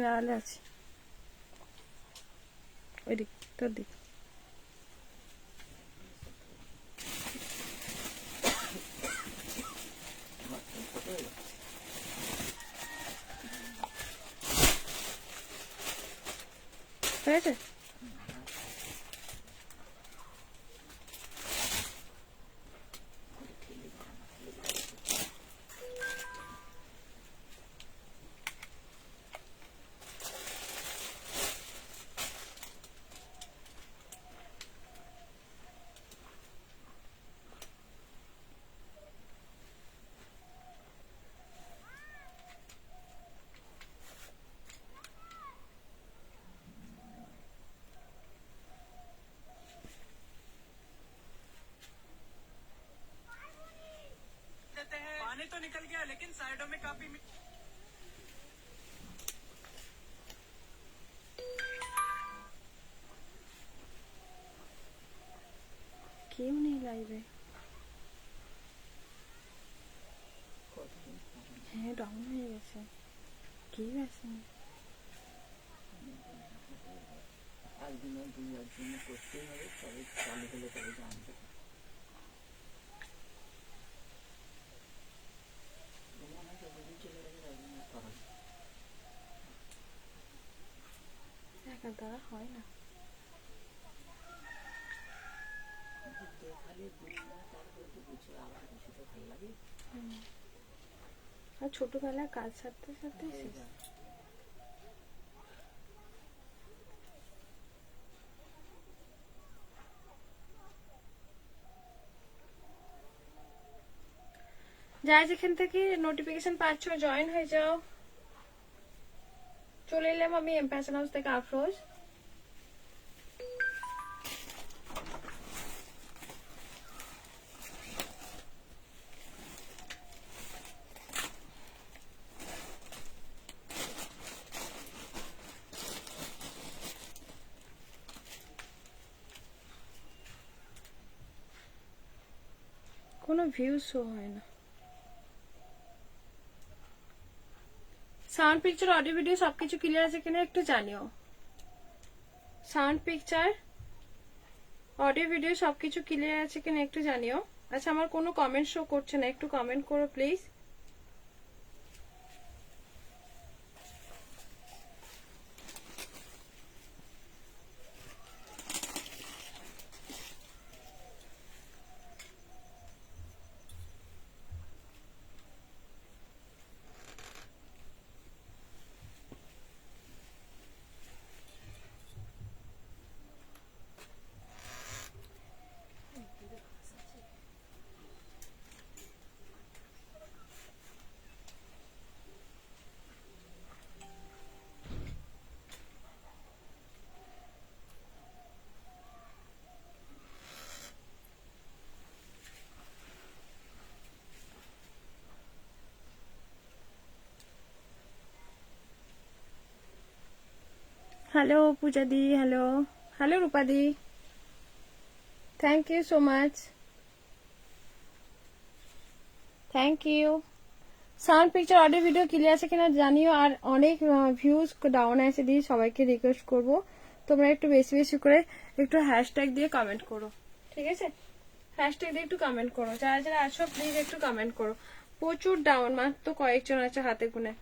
এখানে আড়ালে আছি, ওই দিক তোর দিক। হয়েছে? पानी तो निकल गया लेकिन साइडों में काफी কেউ নেই লাইভে। হ্যাঁ ডাউন হয়ে গেছে, কেউ আসেনি। একদিনের দুই একদিনে করতেই হবে, তবে চালু হলে তবে জানবে। একা দ্বারা হয় না। আর ছোটবেলায় কাজ সারতে সারতে শেষ। যাই যেখান থেকে নোটিফিকেশন পাচ্ছ জয়েন হয়ে যাও। চলে এলাম আমি এমপ্যাশন হাউস থেকে আফরোজ। কোনো ভিউজ শো হয় না। সাউন্ড পিকচার অডিও ভিডিও সবকিছু ক্লিয়ার আছে কিনা একটু জানিও। সাউন্ড পিকচার অডিও ভিডিও সবকিছু ক্লিয়ার আছে কিনা একটু জানিও। আচ্ছা আমার কোনো কমেন্ট শো করছে না, একটু কমেন্ট করো প্লিজ। হ্যালো পূজা দি, হ্যালো হ্যালো রূপা দি, thank you so much, thank you. Sound picture audio video clear আছে কিনা জানিও। আর অনেক ভিউজ ডাউন আছে দিয়ে সবাইকে রিকোয়েস্ট করব তোমরা একটু বেশি বেশি করে একটু হ্যাশট্যাগ দিয়ে কমেন্ট করো, ঠিক আছে? হ্যাশট্যাগ দিয়ে একটু কমেন্ট করো, যারা যারা আছো প্লিজ একটু কমেন্ট করো। প্রচুর ডাউন, মাত্র কয়েকজন আছে হাতে গুনে,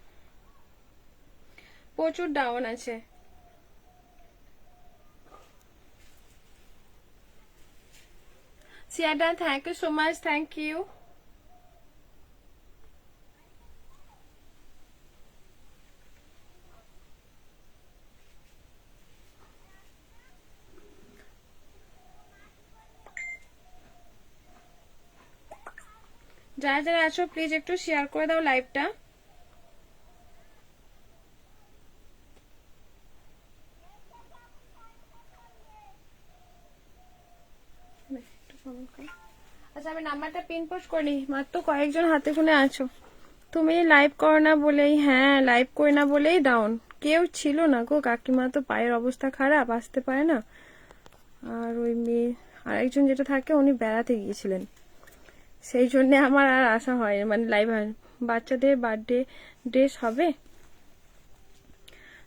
প্রচুর ডাউন আছে। সিয়াডা thank you so much, thank you. যারা যারা আছো প্লিজ একটু শেয়ার করে দাও লাইভটা। আচ্ছা আমি নাম্বারটা পিন পোস্ট করি, মাত্র কয়েকজন হাতে গুনে আছো। তুমি লাইভ করো না বলেই, হ্যাঁ লাইভ করি না বলেই ডাউন। কেউ ছিল না গো, কাকিমা তো পায়ের অবস্থা খারাপ, আসতে পারে না। আর ওই মেয়ে আরেকজন যেটা থাকে উনি বেড়াতে গিয়েছিলেন, সেই জন্য আমার আর আসা হয় মানে লাইভ হয়। বাচ্চাদের বার্থডে ড্রেস হবে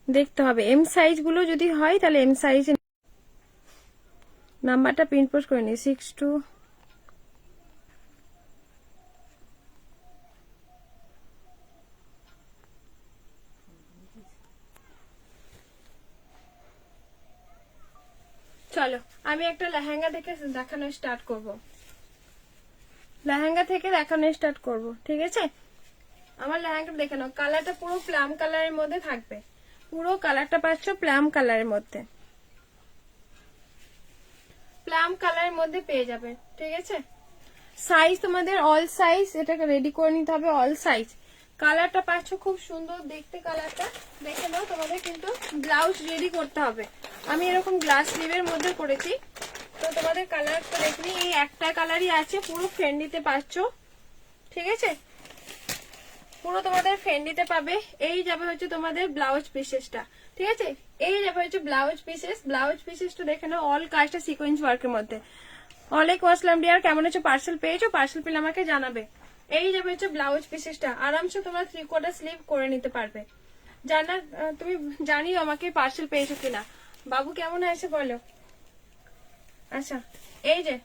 দেখতে হবে। এম সাইজ গুলো যদি হয় তাহলে এম সাইজ নাম্বারটা প্রিন্ট পোস্ট করে নি 62। চলো আমি একটা লেহেঙ্গা থেকে দেখানো স্টার্ট করব। লেহেঙ্গা থেকে দেখানো স্টার্ট করব, ঠিক আছে? আমার লেহেঙ্গাটা দেখে নাও, কালারটা পুরো প্লাম কালারের মধ্যে থাকবে। পুরো কালারটা পাচ্ছ প্লাম কালারের মধ্যে, প্লাম কালারের মধ্যে পেয়ে যাবে, ঠিক আছে? সাইজ তোমাদের অল সাইজ, এটাকে রেডি করে নিতে হবে অল সাইজ। কালারটা পাচ্ছ খুব সুন্দর দেখতে, কালারটা দেখে নাও। তোমাদের কিন্তু ব্লাউজ রেডি করতে হবে। আমি এরকম গ্লাস স্লিভের মধ্যে করেছি, তো তোমাদের কালারটা দেখনি, এই একটা কালারই আছে, পুরো ফেন্ডিতে পাচ্ছ, ঠিক আছে? পুরো তোমাদের ফেন্ডিতে পাবে। এই যাবে হচ্ছে তোমাদের ব্লাউজ পিসেসটা, ঠিক আছে? এই যাবে হচ্ছে ব্লাউজ পিসেস। ব্লাউজ পিসেসটা দেখে নাও, অল কাজটা সিকোয়েন্স ওয়ার্কের মধ্যে। ওয়ালাইকুম আসসালাম ডিয়ার, কেমন আছো? পার্সেল পেয়েছো? পার্সেল পেলে আমাকে জানাবে। এই যাবে হচ্ছে ব্লাউজ পিসেসটা, আরামসে তোমরা 3/4 স্লিভ করে নিতে পারবে। জানা তুমি জানিও আমাকে পার্সেল পেয়েছো কিনা। বাবু কেমন আছে বলো। আচ্ছা, এই যে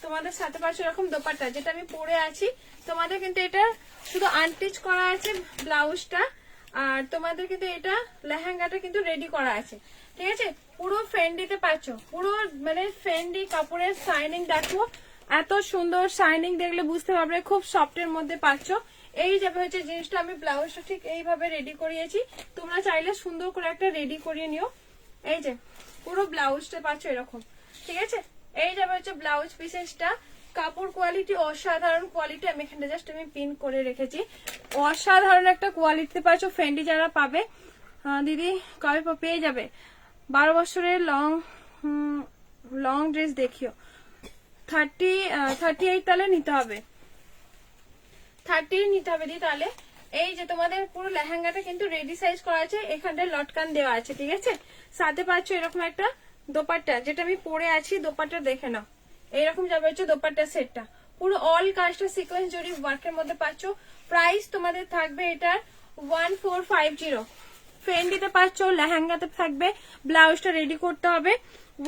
তোমাদের সাথে পাশে এরকম দোপাট্টা, যেটা আমি পরে আছি। তোমাদের কিন্তু এটা শুধু আনটিচ করা আছে ব্লাউজটা, আর তোমাদের কিন্তু এটা লেহেঙ্গাটা কিন্তু রেডি করা আছে, ঠিক আছে? পুরো ফেন্ডিতে পাচ্ছ, পুরো মানে ফেন্ডি কাপড়ের শাইনিং দেখো, এত সুন্দর শাইনিং, দেখলে বুঝতে পারবে খুব সফটের মধ্যে পাচ্ছ। এই যাবে হচ্ছে জিনিসটা, আমি ব্লাউজটা ঠিক এইভাবে রেডি করিয়েছি। তোমরা চাইলে সুন্দর করে একটা রেডি করিয়ে নিও। এই যে পুরো ব্লাউজটা পাচ্ছ এরকম, ঠিক আছে? এই যাবে হচ্ছে ব্লাউজ পিসেসটা। কাপড় কোয়ালিটি অসাধারণ কোয়ালিটি, আমি এখানে জাস্ট আমি পিন করে রেখেছি। অসাধারণ একটা কোয়ালিটি পাচ্ছ। ফেন্ডি যারা পাবে, দিদি কবে পেয়ে যাবে? 12 বছরের লং ড্রেস দেখিও। 38 তাহলে নিতে হবে, 30 নিতে হবে দিদি তাহলে। এই যে তোমাদের পুরো লেহেঙ্গাটা কিন্তু রেডি সাইজ করা আছে, এখানটায় লটকান দেওয়া আছে, ঠিক আছে? সাথে পাচ্ছ এরকম একটা দোপাট্টা, যেটা আমি পরে আছি। দোপাট্টা দেখে নাও, এইরকম যাবে হচ্ছে দোপাট্টা সেটটা। পুরো অল কাজটা সিকোয়েন্স জরি ওয়ার্কের মধ্যে পাচ্ছ। প্রাইস তোমাদের থাকবে এটার 1450। ফেন্ডিতে পাচ্ছ, লেহেঙ্গাতে থাকবে, ব্লাউজটা রেডি করতে হবে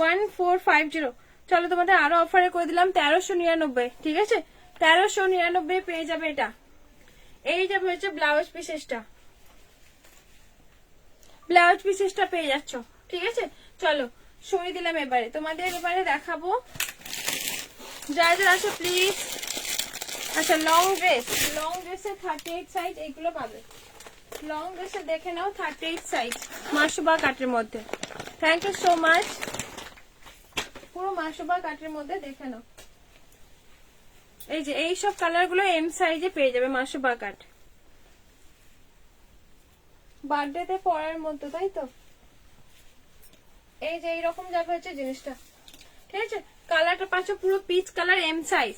1450। চলো তোমাদের আরো অফারে করে দিলাম 1399, ঠিক আছে? 1399 পেয়ে যাবে এটা। এই যাবে হচ্ছে ব্লাউজ পিসেসটা, ব্লাউজ পিসেসটা পেয়ে যাচ্ছ, ঠিক আছে? চলো সরিয়ে দিলাম। এবারে তোমাদের এবারে দেখাবো যারা যারা আছে প্লিজ। আচ্ছা, লং ড্রেসের 38 সাইজ এইগুলো পাবে। লং ড্রেসে দেখে নাও 38 সাইজ, মাসুবা কাটের মধ্যে। Thank you so much. পুরো মাসুবা কাটের মধ্যে দেখে নাও। এই যে এইসব কালার গুলো এম সাইজে পেয়ে যাবে, মাসুবা কাট। বার্থডেতে পরার মতো, তাই তো? এই যে এইরকম যাবে হচ্ছে জিনিসটা, ঠিক আছে? কালারটা পাচ্ছ পুরো পিচ কালার, এম সাইজ।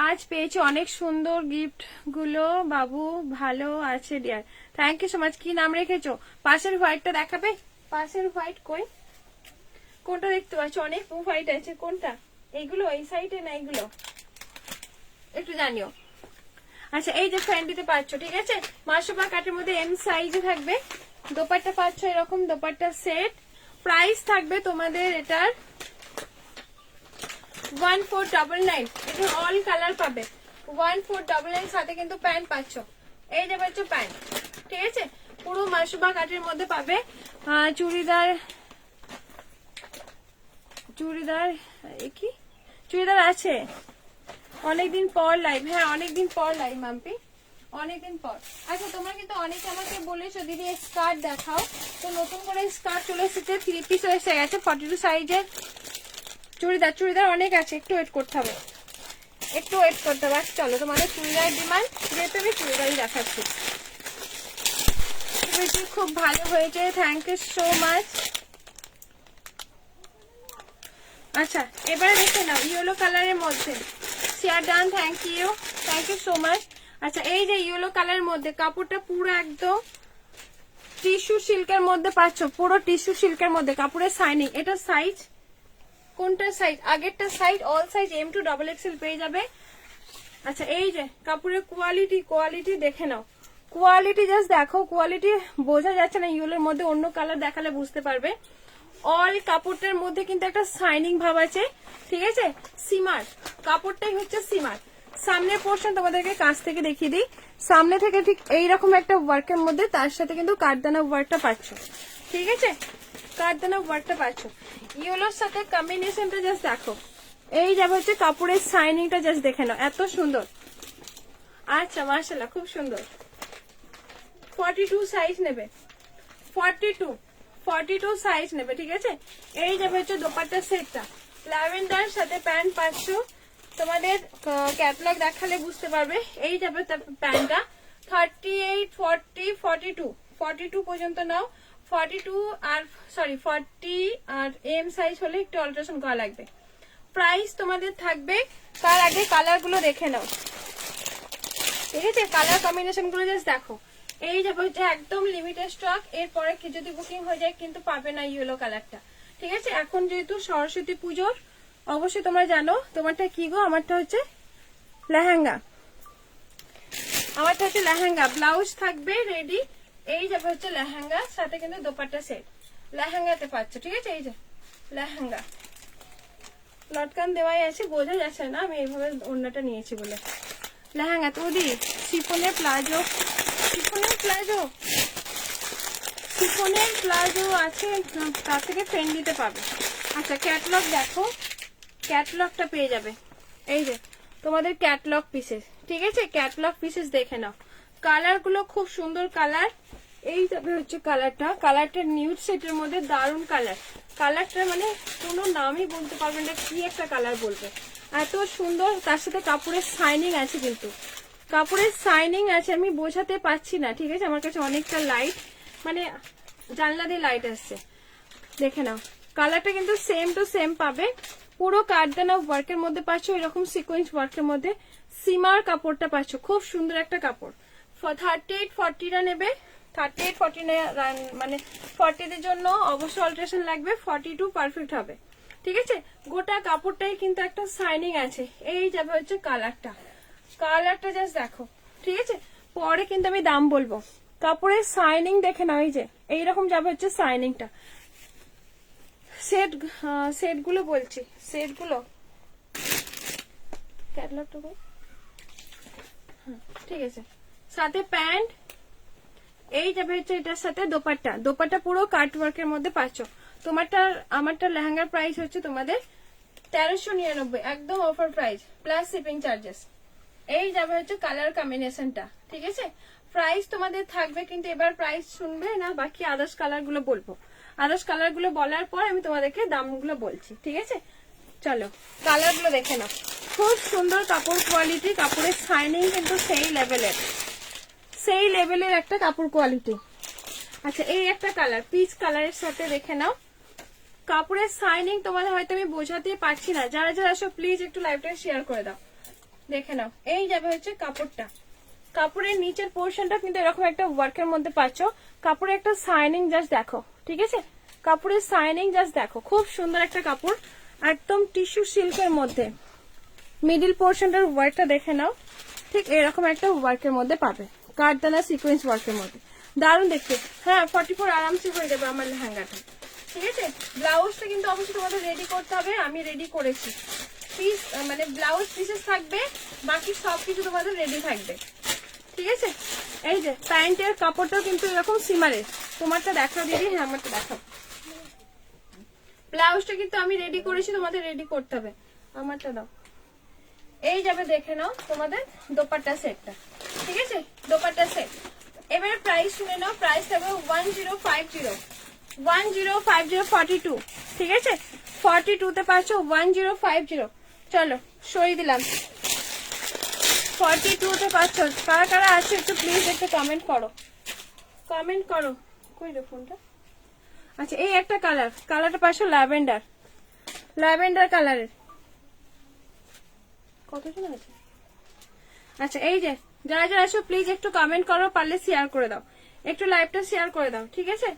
আজ পেয়েছি অনেক সুন্দর গিফট গুলো, বাবু ভালো আছে dear. Thank you so much. কি নাম রেখেছো? পাশের হোয়াইটটা দেখাবে? পাশের হোয়াইট কই? কোনটা দেখতে পাচ্ছ? অনেক হোয়াইট আছে, কোনটা? এইগুলো এই সাইডে না এইগুলো? একটু জানিও। আচ্ছা, এই যে ফ্যান্ডিতে পাচ্ছ, ঠিক আছে? মাসুবা কাটের মধ্যে এম সাইজে থাকবে। দোপাট্টা পাচ্ছ এরকম দোপাট্টা সেট। প্রাইস থাকবে তোমাদের এটার 1499। এটা অল কালার পাবে 1499, সাথে কিন্তু প্যান্ট পাচ্ছ। এই যে পাচ্ছ প্যান্ট, ঠিক আছে? পুরো মাসুবা কাটের মধ্যে পাবে। চুড়িদার কি চুড়িদার আছে? অনেকদিন পর লাইভ। হ্যাঁ, অনেকদিন পর লাইভ মাম্পি, অনেকদিন পর। আচ্ছা, তোমরা কিন্তু অনেকে আমাকে বলেছো দিদি স্কার্ট দেখাও, তো নতুন করে স্কার্ট চলে এসেছে, 3 পিস এসে গেছে 42 সাইজের। চুড়িদার অনেক আছে, একটু ওয়েট করতে হবে, একটু ওয়েট করতে হবে। আচ্ছা চলো, তোমাদের চুড়িদার ডিমান্ড, যেহেতু আমি চুড়িদারই দেখাচ্ছি। খুব ভালো হয়েছে, থ্যাংক ইউ সো মাচ। আচ্ছা, এবারে দেখে নাও ইয়েলো কালারের মধ্যে share done, thank you so much. আচ্ছা, এই যে ইয়েলো কালারের মধ্যে কাপড়টা পুরো একদম টিস্যু সিল্কের মধ্যে পাচ্ছ, পুরো টিস্যু সিল্কের মধ্যে কাপড়ের শাইনিং। এটা সাইজ কোনটা সাইজ? আগেরটা size all size M2 double XL পেয়ে যাবে। আচ্ছা এই যে কাপড়ের কোয়ালিটি দেখে নাও, কোয়ালিটি জাস্ট দেখো, কোয়ালিটি বোঝা যাচ্ছে না, ইয়েলোর মধ্যে অন্য কালার দেখালে বুঝতে পারবে। অল কাপড়টার মধ্যে কিন্তু একটা শাইনিং ভাব আছে, ঠিক আছে। সিমার কাপড়টাই হচ্ছে সিমার। সামনের পোর্শন তোমাদেরকে কাছ থেকে দেখিয়ে দিই, সামনে থেকে ঠিক এইরকম একটা ওয়ার্কের মধ্যে তার সাথে কিন্তু কাঠদানা ওয়ার্কটা পাচ্ছ, ঠিক আছে, কাঠদানা ওয়ার্কটা পাচ্ছ। ইয়েলোর সাথে কম্বিনেশনটা জাস্ট দেখো, এই যাবে হচ্ছে কাপড়ের শাইনিংটা জাস্ট দেখে নাও, এত সুন্দর। আচ্ছা মাশাআল্লাহ, খুব সুন্দর। 42 সাইজ নেবে, 42 সাইজ নেবে, ঠিক আছে। এই যাবে হচ্ছে দোপাট্টা সেটটা, ল্যাভেন্ডার সাথে প্যান্ট পাচ্ছ। তোমাদের ক্যাটালগ দেখালে বুঝতে পারবে। এই যাবে প্যান্টটা 38, 40, 42 পর্যন্ত নাও। 42 আর 40 আর এম সাইজ হলে একটু অল্টারেশন করা লাগবে। প্রাইস তোমাদের থাকবে, তার আগে কালার গুলো দেখে নাও, ঠিক আছে। কালার কম্বিনেশন গুলো জাস্ট দেখো। এই যাবে হচ্ছে একদম লিমিটেড স্টক, এরপরে কি যদি বুকিং হয়ে যায় কিন্তু পাবে না ইয়েলো কালারটা, ঠিক আছে। এখন যেহেতু সরস্বতী পুজোর, অবশ্যই তোমরা জানো তোমারটা কি গো, আমারটা হচ্ছে লেহেঙ্গা, ব্লাউজ থাকবে রেডি। এই যাবে হচ্ছে লেহেঙ্গা, সাথে কিন্তু দোপাট্টা সেট লেহেঙ্গাতে পাচ্ছ, ঠিক আছে। এই যে লেহেঙ্গা, লটকান দেওয়াই আছে, বোঝা যাচ্ছে না আমি এইভাবে অন্যটা নিয়েছি বলে। লেহেঙ্গা তো দি শিফনের প্লাজো আছে, তার থেকে ফ্রেন্ড দিতে পাবে। আচ্ছা ক্যাটলগ দেখো, ক্যাটলগটা পেয়ে যাবে, এই যে তোমাদের ক্যাটলগ পিসেস, ঠিক আছে। ক্যাটলগ পিসেস দেখে নাও, কালার গুলো খুব সুন্দর কালার। এই যাবে হচ্ছে কালারটা নিউড সেটের মধ্যে দারুণ কালারটা মানে কোনো নামই বলতে পারবে না, কি একটা কালার বলবে, এত সুন্দর। তার সাথে কাপড়ের শাইনিং আছে, কিন্তু কাপড়ের শাইনিং আছে, আমি বোঝাতে পারছি না, ঠিক আছে। আমার কাছে অনেকটা লাইট, মানে জানলা দিয়ে লাইট আসছে, দেখে নাও। কালারটা কিন্তু সেম টু সেম পাবে, পুরো কাঠদানা ওয়ার্কের মধ্যে পাচ্ছ, এরকম সিকোয়েন্স ওয়ার্কের মধ্যে সিমার কাপড়টা পাচ্ছ, খুব সুন্দর একটা কাপড়। 38, 40টা নেবে, 38, 40 মানে 40 দের জন্য অবশ্যই অল্টারেশন লাগবে, 42 পারফেক্ট হবে, ঠিক আছে। গোটা কাপড়টাই কিন্তু একটা শাইনিং আছে। এই যাবে হচ্ছে কালারটা জাস্ট দেখো, ঠিক আছে। পরে কিন্তু আমি দাম বলবো। কাপড়ের শাইনিং দেখে নাও, এই যে এইরকম যাবে হচ্ছে শাইনিংটা। সেটগুলো বলছি, সেটগুলো ক্যাটালগটা বল, হ্যাঁ ঠিক আছে। সাথে প্যান্ট, এই যাবে হচ্ছে এটার সাথে দোপাট্টা পুরো কাট ওয়ার্কের মধ্যে পাচ্ছ। আমারটা লেহেঙ্গার প্রাইস হচ্ছে তোমাদের 1399, একদম offer price plus shipping charges. এই যাবে হচ্ছে কালার কম্বিনেশনটা, ঠিক আছে। প্রাইস তোমাদের থাকবে, কিন্তু এবার প্রাইস শুনবে না, বাকি আদার্স কালার গুলো বলবো। আদার্স কালার গুলো বলার পর আমি তোমাদেরকে দামগুলো বলছি, ঠিক আছে। চলো কালার গুলো দেখে নাও, খুব সুন্দর কাপড় কোয়ালিটি, কাপড়ের শাইনিং কিন্তু সেই লেভেলের একটা কাপড় কোয়ালিটি। আচ্ছা এই একটা কালার, পিচ কালারের সাথে দেখে নাও, কাপড়ের শাইনিং তোমাদের হয়তো আমি বোঝাতে পারছি না, যারা আসো প্লিজ একটু লাইভটা শেয়ার করে দাও, দেখে নাও। এই যাবে হচ্ছে কাপড়ের নিচের পোর্শনটা কিন্তু এরকম একটা ওয়ার্কের মধ্যে পাচ্ছ, কাপড়ের একটা শাইনিং জাস্ট দেখো, ঠিক আছে। কাপড়ের শাইনিং জাস্ট দেখো, খুব সুন্দর একটা কাপড়, একদম টিস্যু সিল্কের মধ্যে। মিডিল পোর্শনটার ওয়ার্কটা দেখে নাও, ঠিক এরকম একটা ওয়ার্কের মধ্যে পাবে, কাঠদানা সিকোয়েন্স ওয়ার্কের মধ্যে, দারুণ দেখতে। হ্যাঁ 44 আরামসে হয়ে যাবে আমার লেহেঙ্গাটা, ঠিক আছে। ব্লাউজটা কিন্তু অবশ্যই তোমাদের রেডি করতে হবে, আমি রেডি করেছি। পিস মানে ব্লাউজ পিসেস থাকবে, বাকি সবকিছু তোমাদের রেডি থাকবে, ঠিক আছে। এই যে প্যান্টের কাপড়টাও কিন্তু এরকম সিমারের, তোমারটা দেখা দিদি, হ্যাঁ আমারটা দেখাও। ব্লাউজটা কিন্তু আমি রেডি করেছি, তোমাদের রেডি করতে হবে, আমারটা দাও। এই যাবে দেখে নাও তোমাদের দোপাট্টা সেটটা, ঠিক আছে, দোপাট্টা সেট। এবারে প্রাইস শুনে নাও, প্রাইস থাকবে 1050, 42, ঠিক আছে। 42 তে পাচ্ছ 1050। চলো সরিয়ে দিলাম, 42 তে পাচ্ছ। কারা আছে একটু প্লিজ একটু কমেন্ট করো, কই রে ফোনটা। আচ্ছা এই একটা কালারটা পাচ্ছ ল্যাভেন্ডার কালারের, কতজন আছে। আচ্ছা এই যে যারা আসো প্লিজ একটু কমেন্ট করো, পারলে শেয়ার করে দাও, একটু লাইভটা শেয়ার করে দাও, ঠিক আছে।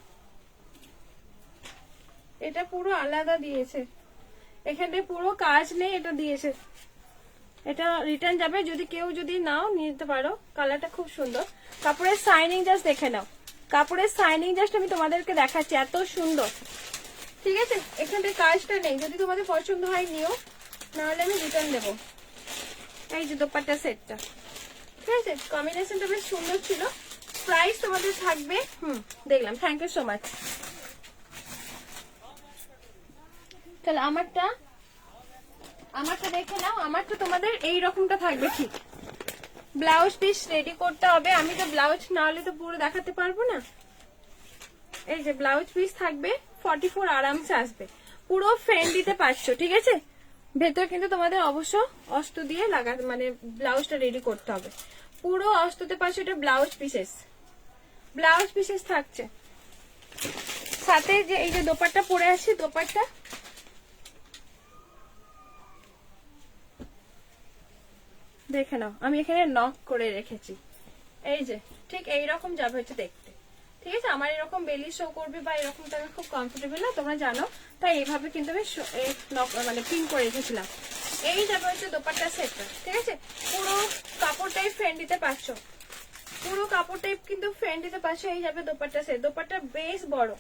এটা পুরো আলাদা দিয়েছে, এখানে পুরো কাজ নেই, এটা দিয়েছে, এটা রিটার্ন যাবে। যদি কেউ যদি নাও নিতে পারো, কালারটা খুব সুন্দর। কাপড়ের শাইনিং জাস্ট দেখে নাও, কাপড়ের শাইনিং জাস্ট আমি তোমাদেরকে দেখাচ্ছি, এত সুন্দর। ঠিক আছে, এখানে কাজটা নেই, যদি তোমাদের পছন্দ হয় নিও, নাহলে আমি রিটার্ন দেবো। এই যে দোপাট্টা সেটটা, ঠিক আছে, কম্বিনেশনটা বেশ সুন্দর ছিল। প্রাইস তোমাদের থাকবে, দেখলাম, থ্যাংক ইউ সো মাচ। তাহলে আমারটা দেখে নাও, আমারটা তোমাদের এই রকমটা থাকবে ঠিক। ব্লাউজ পিস রেডি করতে হবে, আমি তো ব্লাউজ না হলে তো পুরো দেখাতে পারবো না। এই যে ব্লাউজ পিস থাকবে 44 আরামসে আসবে, পুরো ফ্রেন্ড দিতে পারছো। ঠিক আছে, ভেতরে কিন্তু তোমাদের অবশ্য অস্ত দিয়ে লাগাতে, মানে ব্লাউজটা রেডি করতে হবে। পুরো অস্ততে পারছো, এটা ব্লাউজ পিসেস থাকছে। সাথে যে এই যে দোপাট্টা পরে আসি, দোপাট্টা দেখে নাও, আমি এখানে নক করে রেখেছি। এই যে ঠিক এইরকম যাবে হচ্ছে দেখতে। ঠিক আছে, আমার এরকম বেলি শো করবে বা এরকম তো আমি খুব কমফোর্টেবল না, তোমরা জানো, তাই এইভাবে কিন্তু আমি মানে পিন করে রেখেছিলাম। এই যাবে হচ্ছে দোপাট্টা সেটটা। ঠিক আছে, পুরো কাপড়টাই ফ্রেন্ড দিতে পারছো, পুরো কাপড়টাই কিন্তু ফ্রেন্ড দিতে পারছো। এই যাবে দোপাট্টা সেট, দোপাট্টা বেশ বড়,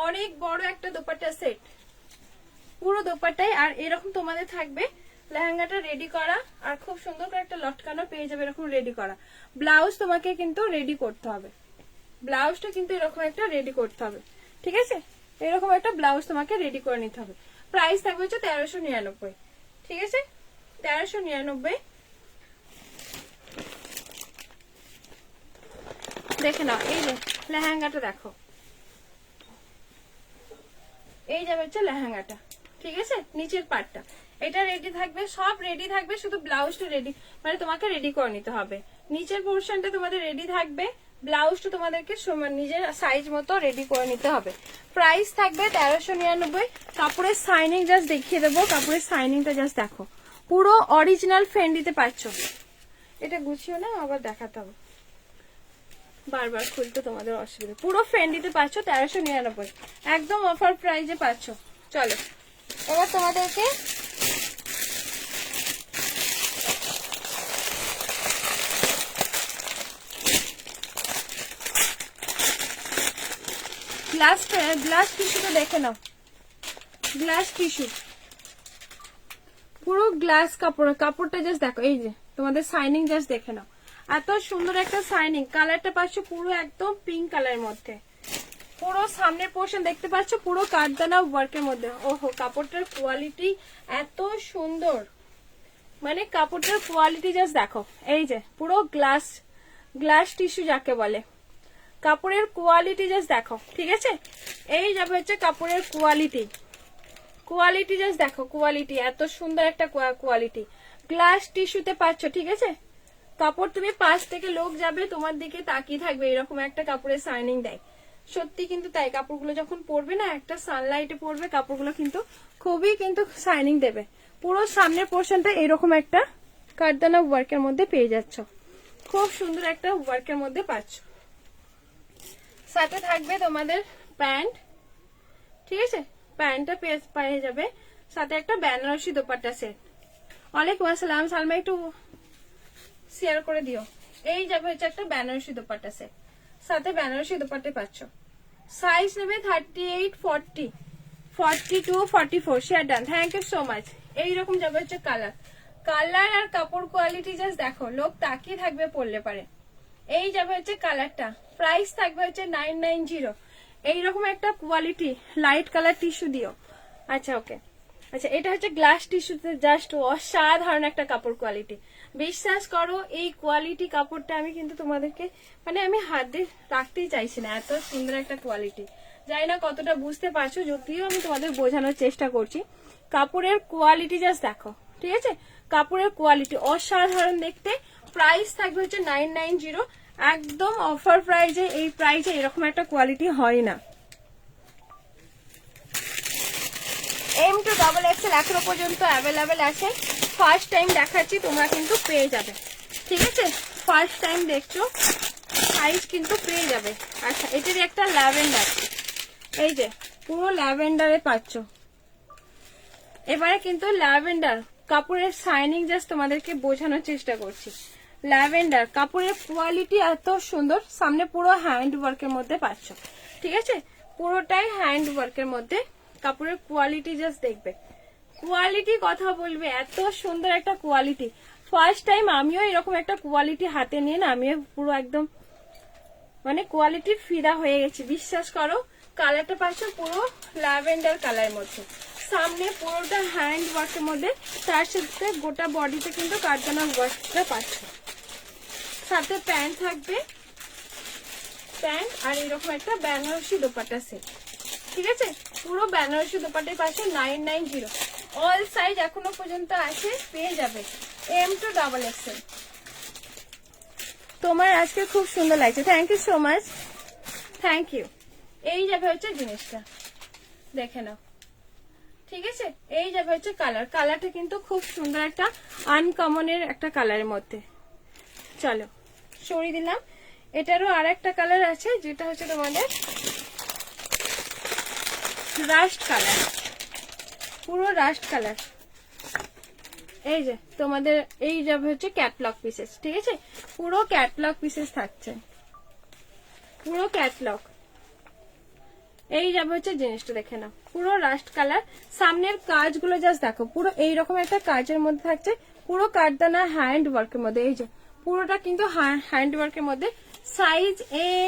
অনেক বড় একটা দোপাট্টা সেট পুরো দোপাট্টায়। আর এরকম তোমাদের থাকবে লেহেঙ্গাটা রেডি করা, আর খুব সুন্দর করে একটা লটকানো পেয়ে যাবে এরকম রেডি করা। ব্লাউজ তোমাকে কিন্তু রেডি করতে হবে, ব্লাউজটা কিন্তু এরকম একটা রেডি করতে হবে। ঠিক আছে, এরকম একটা ব্লাউজ তোমাকে রেডি করে নিতে হবে। প্রাইস থাকবে হচ্ছে 1399। ঠিক আছে, 1399। দেখে নাও, এই যে লেহেঙ্গাটা দেখো, এই যাবে হচ্ছে লেহেঙ্গাটা। ঠিক আছে, নিচের পার্টটা এটা রেডি থাকবে, সব রেডি থাকবে, শুধু ব্লাউজটা রেডি, মানে তোমাকে রেডি করে নিতে হবে। নিচের পোর্শনটা তোমাদের রেডি থাকবে, ব্লাউজটা তোমাদেরকে নিজের সাইজ মতো রেডি করে নিতে হবে। প্রাইস থাকবে 1399। কাপড়ের শাইনিং জাস্ট দেখিয়ে দেবো, কাপড়ের শাইনিংটা জাস্ট দেখো, পুরো অরিজিনাল ফেন্ডিতে পাচ্ছ। এটা গুছিও না, আবার দেখাতে হবে, বারবার খুলতে তোমাদের অসুবিধা। পুরো ফেন্ডিতে পাচ্ছ 1399, একদম অফার প্রাইজে পাচ্ছ। চলো এবার তোমাদেরকে গ্লাস টিস্যুটা দেখে নাও, গ্লাস টিস্যু, পুরো গ্লাস কাপড়টা জাস্ট দেখো। এই যে তোমাদের শাইনিং জাস্ট দেখে নাও, এত সুন্দর একটা শাইনিং। কালারটা পাচ্ছ পুরো একদম পিঙ্ক কালারের মধ্যে, পুরো সামনের পোর্শন দেখতে পাচ্ছ পুরো কাঠদানা ওয়ার্কের মধ্যে। ওহো, কাপড়টার কোয়ালিটি এত সুন্দর, মানে কাপড়টার কোয়ালিটি জাস্ট দেখো। এই যে পুরো গ্লাস টিস্যু যাকে বলে, কাপড়ের কোয়ালিটি জাস্ট দেখো। ঠিক আছে, এই যাবে হচ্ছে কাপড়ের কোয়ালিটি জাস্ট দেখো, কোয়ালিটি এত সুন্দর একটা কোয়ালিটি, গ্লাস টিস্যুতে পাচ্ছ। ঠিক আছে, কাপড় তুমি পাশ থেকে লোক যাবে তোমার দিকে তাকিয়ে থাকবে, এরকম একটা কাপড়ের শাইনিং দেয়। সত্যি কিন্তু তাই, কাপড়গুলো যখন পরবে না, একটা সানলাইটে পরবে, কাপড়গুলো কিন্তু খুবই কিন্তু শাইনিং দেবে। পুরো সামনের পোর্শনটা এরকম একটা কাঠদানা ওয়ার্কের মধ্যে পেয়ে যাচ্ছ, খুব সুন্দর একটা ওয়ার্কের মধ্যে পাচ্ছ। সাথে থাকবে তোমাদের প্যান্ট। ঠিক আছে, প্যান্টটা পেয়ে যাবে, সাথে একটা বেনারসি দোপাট্টা সেট। ওয়ালাইকুম আসসালাম সালমা, একটু শেয়ার করে দিও। এই যাবে হচ্ছে একটা বেনারসি দোপাট্টা সেট, সাথে বেনারসি দোপাট্টা পাচ্ছ। সাইজ নেবে 38, 40, 42, 44। Share done, thank you so much. এইরকম যাবে হচ্ছে কালার আর কাপড় কোয়ালিটি জাস্ট দেখো, লোক তাকিয়ে থাকবে পরলে পারে। এই যাবে হচ্ছে কালারটা, প্রাইস থাকবে হচ্ছে 990। এইরকম একটা কোয়ালিটি লাইট কালার টিস্যু দিও। আচ্ছা ওকে, আচ্ছা এটা হচ্ছে গ্লাস টিস্যুতে, জাস্ট অসাধারণ একটা কাপড় কোয়ালিটি। বিশ্বাস করো, এই কোয়ালিটি কাপড়টা আমি কিন্তু তোমাদেরকে, মানে আমি হাত দিয়ে রাখতেই চাইছি না, এত সুন্দর একটা কোয়ালিটি। জানি না কতটা বুঝতে পারছো, যদিও আমি তোমাদের বোঝানোর চেষ্টা করছি। কাপড়ের কোয়ালিটি জাস্ট দেখো। ঠিক আছে, কাপড়ের কোয়ালিটি অসাধারণ দেখতে। প্রাইস থাকবে হচ্ছে 990, একদম অফার প্রাইজে। এই প্রাইজে এরকম একটা কোয়ালিটি হয় না। M2 XXL এখনো পর্যন্ত অ্যাভেলেবেল আছে, ফার্স্ট টাইম দেখাচ্ছি, তোমরা কিন্তু পেয়ে যাবে। ঠিক আছে, ফার্স্ট টাইম দেখছো, সাইজ কিন্তু পেয়ে যাবে। আচ্ছা, এটার একটা ল্যাভেন্ডার, এই যে পুরো ল্যাভেন্ডারে পাচ্ছ, এবারে কিন্তু ল্যাভেন্ডার কাপড়ের শাইনিং জাস্ট তোমাদেরকে বোঝানোর চেষ্টা করছি। ল্যাভেন্ডার কাপড়ের কোয়ালিটি এত সুন্দর, সামনে পুরো হ্যান্ড ওয়ার্কের মধ্যে পাচ্ছ, ঠিক আছে, পুরোটাই হ্যান্ড ওয়ার্কের মধ্যে। কাপড়ের কোয়ালিটি জাস্ট দেখবে, কোয়ালিটি কথা বলবে, এত সুন্দর একটা কোয়ালিটি। ফার্স্ট টাইম আমিও এরকম একটা কোয়ালিটি হাতে নিয়ে না আমিও পুরো একদম মানে কোয়ালিটি ফিদা হয়ে গেছে, বিশ্বাস করো। কালারটা পাচ্ছ পুরো ল্যাভেন্ডার কালারের মধ্যে, সামনে পুরোটা হ্যান্ড ওয়ার্কের মধ্যে, তার সাথে গোটা বডিতে কিন্তু কারখানা ওয়ার্কটা পাচ্ছ। সাথে প্যান্ট থাকবে, প্যান্ট আর এরকম একটা বেনারসি দোপাট্টা সেট, ঠিক আছে, পুরো বেনারসি দোপাট্টার পাশে 990। অল সাইজ এখনো পর্যন্ত আছে, পেয়ে যাবে M2XXL। তোমার আজকে খুব সুন্দর লাগছে, thank you so much, thank you. এই যাবে হচ্ছে জিনিসটা, দেখে নাও, ঠিক আছে। এই যাবে হচ্ছে কালার, কালারটা কিন্তু খুব সুন্দর একটা আনকমনের একটা কালারের মধ্যে। চলো সরিয়ে দিলাম। এটারও আর একটা কালার আছে যেটা হচ্ছে তোমাদের রাস্ট কালার, পুরো রাস্ট কালার। এই যে তোমাদের এই যাবে হচ্ছে ক্যাটলগ পিসেস, ঠিক আছে, পুরো ক্যাটলগ পিসেস থাকছে, পুরো ক্যাটলগ। এই যাবে হচ্ছে জিনিসটা, দেখে নাও, পুরো রাস্ট কালার। সামনের কাজগুলো জাস্ট দেখো, পুরো এইরকম একটা কাজের মধ্যে থাকছে, পুরো কাঠদানা হ্যান্ড ওয়ার্কের মধ্যে। এই যে পুরোটা কিন্তু হ্যান্ড ওয়ার্কের মধ্যে। Size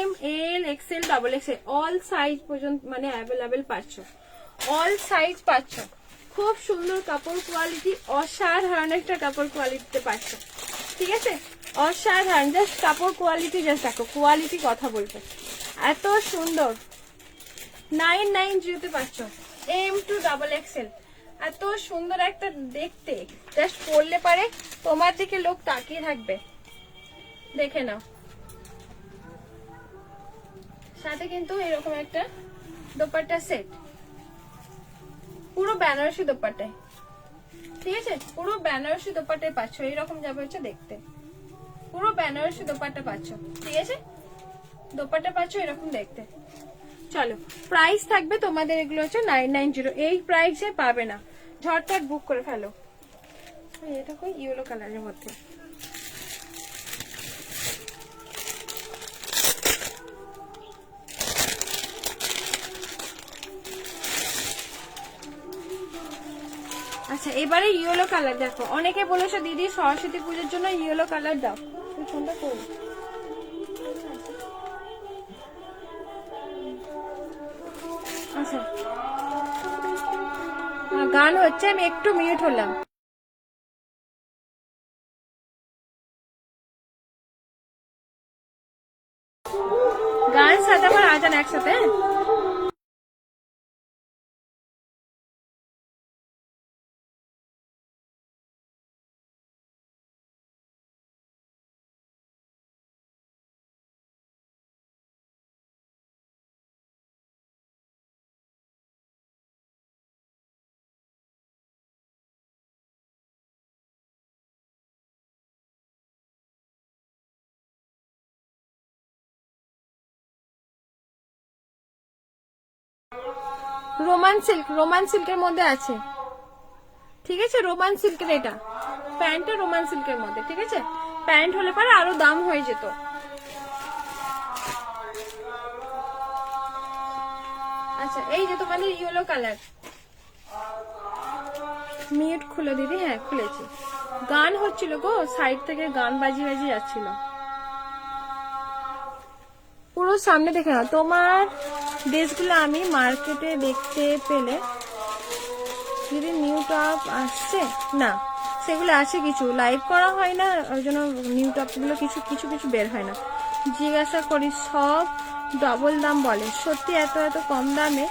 ML XL XXL all size পর্যন্ত মানে অ্যাভেলেবেল পাচ্ছ, অল সাইজ পাচ্ছ। খুব সুন্দর কাপড় কোয়ালিটি, অসাধারণ একটা কাপড় কোয়ালিটিতে পাচ্ছ, ঠিক আছে, অসাধারণ। জাস্ট কাপড় কোয়ালিটি জাস্ট দেখো, কোয়ালিটি কথা বলবে, এত সুন্দর। 990 পাচ্ছ, M2XXL। এত সুন্দর একটা দেখতে, জাস্ট পরলে পারে তোমার দিকে লোক তাকিয়ে থাকবে, দেখে নাও। সাথে কিন্তু এরকম একটা দোপাট্টা সেট, পুরো বেনারসি দোপাট্টায়, ঠিক আছে, পুরো বেনারসি দোপাট্টায় পাচ্ছ। এইরকম যাবে হচ্ছে দেখতে, পুরো বেনারসি দোপাট্টা পাচ্ছ, ঠিক আছে, দোপাট্টা পাচ্ছ এরকম দেখতে। চলো প্রাইস থাকবে তোমাদের এগুলো হচ্ছে 990, এই প্রাইসে পাবে না, ঝটপট বুক করে ফেলো। এটা কই ইয়েলো কালারের মধ্যে, আচ্ছা এবারে ইয়েলো কালার দেখো। অনেকে বলেছো দিদি সরস্বতী পুজোর জন্য ইয়েলো কালার দাও, কোনটা করবো? আচ্ছা গান হচ্ছে, আমি একটু মিউট হলাম। গান সাথে আমার আজান একসাথে। রোমান সিল্কের মধ্যে আছে, ঠিক আছে, রোমান সিল্কের এটা প্যান্টটা রোমান সিল্কের মধ্যে, ঠিক আছে, প্যান্ট হলে পরে আরো দাম হয়ে যেত। আচ্ছা এই যে তোমাদের ইয়েলো কালার, মিউট খুলে দিদি, হ্যাঁ খুলেছি। গান হচ্ছিল গো, সাইড থেকে গান বাজি বাজি যাচ্ছিল। পুরো সামনে দেখে নাও, তোমার ড্রেসগুলো আমি মার্কেটে দেখতে পেলে যদি নিউ টপ আসছে না, সেগুলো আছে কিছু লাইভ করা হয় না, ওই জন্য নিউ টপ গুলো কিছু কিছু কিছু বের হয় না। জিজ্ঞাসা করি সব ডবল দাম বলে, সত্যি এত এত কম দামে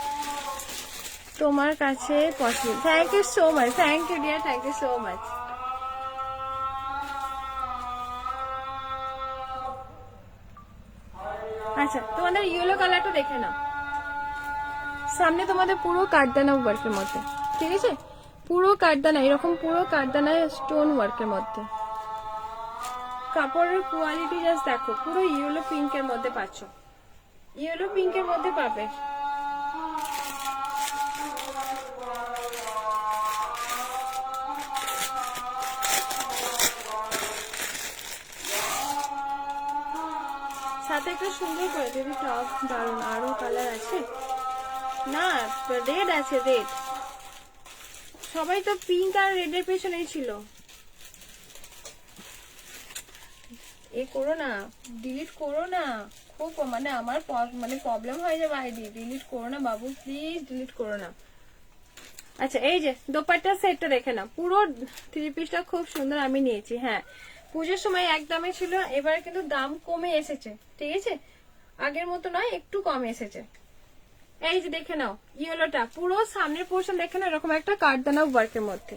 তোমার কাছে possible? Thank you so much, thank you dear, thank you so much. আচ্ছা তোমাদের ইয়েলো কালারটা দেখে নাও, সামনে তোমাদের পুরো কাঠদানা ওয়ার্কের মধ্যে, ঠিক আছে, পুরো কাঠদানা, এরকম পুরো কাঠদানা স্টোন ওয়ার্কের মধ্যে। কাপড়ের কোয়ালিটি জাস্ট দেখো, পুরো ইয়েলো পিঙ্কের মধ্যে পাচ্ছ, ইয়েলো পিঙ্কের মধ্যে পাবে। সাথে একটা সুন্দর করে দিবি টপ, দারুন। আরো কালার আছে না, রেড আছে, রেড। সবাই তো পিঙ্ক আর রেডের পেছনেই ছিল। এ করো না, ডিলিট করো না, খুব মানে আমার মানে প্রবলেম হয়ে যাবে আইডি। ডিলিট করো না বাবু, প্লিজ ডিলিট করো না। আচ্ছা, এই যে দোপাট্টা সেটটা দেখে না, পুরো 3 পিসটা খুব সুন্দর আমি নিয়েছি। হ্যাঁ, পুজোর সময় একদমই ছিল, এবারে কিন্তু দাম কমে এসেছে, ঠিক আছে? আগের মতো নয়, একটু কম এসেছে। এই যে দেখে নাও, ইয়েলোটা পুরো সামনের পোর্শন দেখে নাও, এরকম একটা কাঠদানা ওয়ার্কের মধ্যে,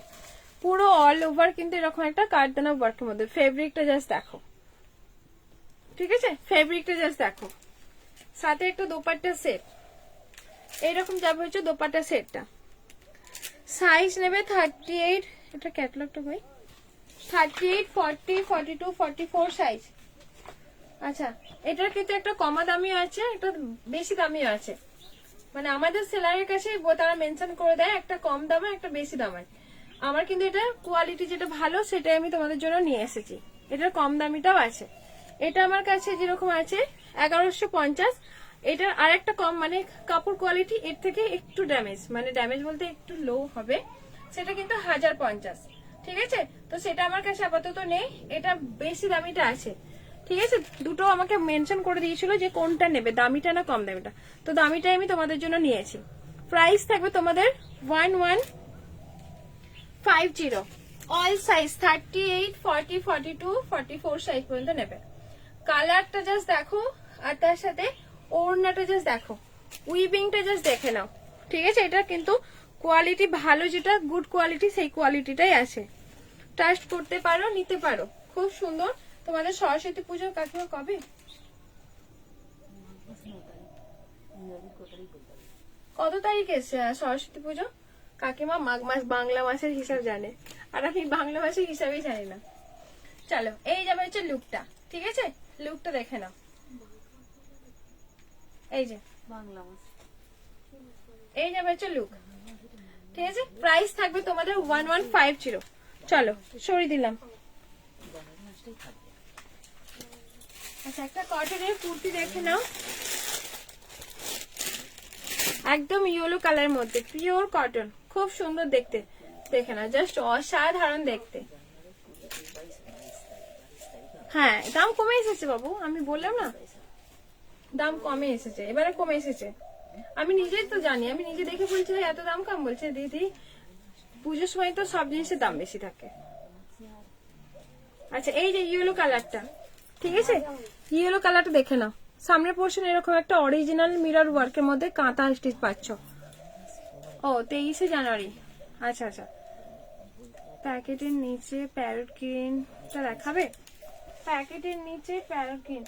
পুরো অল ওভার কিন্তু এরকম একটা কাঠদানা ওয়ার্কের মধ্যে। ফেব্রিকটা জাস্ট দেখো, ঠিক আছে? ফেব্রিকটা জাস্ট দেখো, সাথে একটা দোপাট্টা সেট এইরকম যাবে হচ্ছে দোপাট্টা সেটটা। সাইজ নেবে 38, এটা ক্যাটালগটা ভাই, 38, 40, 42, 44 সাইজ। আচ্ছা, এটার কিন্তু একটা কমা দামিও আছে, একটা বেশি দামিও আছে। মানে আমাদের সেলারের কাছে তারা মেনশন করে দেয় একটা কম দামে, একটা বেশি দামে। আমার কিন্তু এটা কোয়ালিটি যেটা ভালো সেটাই আমি তোমাদের জন্য নিয়ে এসেছি। এটার কম দামিটাও আছে। এটা আমার কাছে যেরকম আছে 1150, এটার আর একটা কম, মানে কাপড় কোয়ালিটি এর থেকে একটু ড্যামেজ, মানে ড্যামেজ বলতে একটু লো হবে, সেটা কিন্তু 1050, ঠিক আছে? তো সেটা আমার কাছে আপাতত নেই, এটা বেশি দামিটা আছে, ঠিক আছে? দুটো আমাকে মেনশন করে দিয়েছিল যে কোনটা নেবে, দামিটা না কম দামিটা, তো দামিটাই আমি তোমাদের জন্য নিয়েছি। প্রাইস থাকবে তোমাদের 1150, অল সাইজ 38, 40, 42, 44 সাইজ পর্যন্ত নেবে। কালারটা জাস্ট দেখো, আর তার সাথে ওড়নাটা জাস্ট দেখো, উইভিংটা জাস্ট দেখে নাও, ঠিক আছে? এটা কিন্তু কোয়ালিটি ভালো, যেটা গুড কোয়ালিটি সেই কোয়ালিটিটাই আছে। ট্রাস্ট করতে পারো, নিতে পারো, খুব সুন্দর। তোমাদের সরস্বতী পুজো কাকিমা কবে? কত তারিখে সরস্বতী পুজো? কাকিমা মাঘ মাস বাংলা মাসের হিসাব জানে, আর আমি বাংলা মাসের হিসাবেই জানি না। চলো, এই যাবে হচ্ছে লুকটা, ঠিক আছে? লুকটা দেখে নাও, এই যে বাংলা মাস, এই যাবে হচ্ছে লুক, ঠিক আছে? প্রাইস থাকবে তোমাদের 1150। চলো সরিয়ে দিলাম। আচ্ছা, একটা কটনের কুর্তি দেখে নাও, একদম ইয়েলো কালারের মধ্যে, পিওর কটন, খুব সুন্দর দেখতে। দেখে না, জাস্ট অসাধারণ দেখতে। হ্যাঁ, দাম কমে এসেছে বাবু, আমি বললাম না দাম কমে এসেছে, এবারে কমে এসেছে। আমি নিজেই তো জানি, আমি নিজে দেখে বলছি এত দাম কম, বলছে দিদি পুজোর সময় তো সব জিনিসের দাম বেশি থাকে। আচ্ছা, এই যে ইয়েলো কালারটা, ঠিক আছে? ইয়েলো কালারটা দেখে নাও, সামনের পোর্শন এরকম একটা অরিজিনাল মিরর ওয়ার্কের মধ্যে কাঁথা স্টিচ পাচ্ছ। ও 23শে জানুয়ারি, আচ্ছা আচ্ছা। প্যাকেটের নিচে প্যারট গ্রিনটা দেখাবে, প্যাকেটের নিচে প্যারট গ্রিন,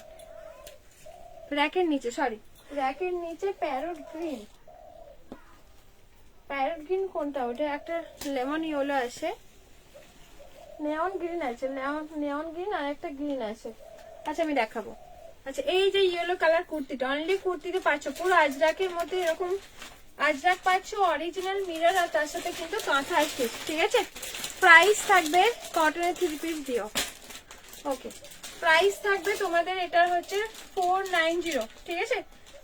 র্যাকের নিচে, সরি র্যাকের নিচে প্যারট গ্রিন। প্যারট গ্রিন কোনটা? ওটা একটা লেমন ইয়েলো আছে, নেয়ন গ্রিন আছে, নেয়ন গ্রিন আর একটা গ্রিন আছে। আচ্ছা, আমি দেখাবো। আচ্ছা, এই যে ইয়েলো কালার কুর্তিটা, অনলি কুর্তিতে পাচ্ছ পুরো আজরাকের মধ্যে, এরকম আজরাক পাচ্ছ, অরিজিনাল মিরর, আর তার সাথে কিন্তু কাঁথা স্টিচ, ঠিক আছে? প্রাইস থাকবে, কটনের 3 পিস দিও, ওকে। প্রাইস থাকবে তোমাদের এটার হচ্ছে 490, ঠিক আছে?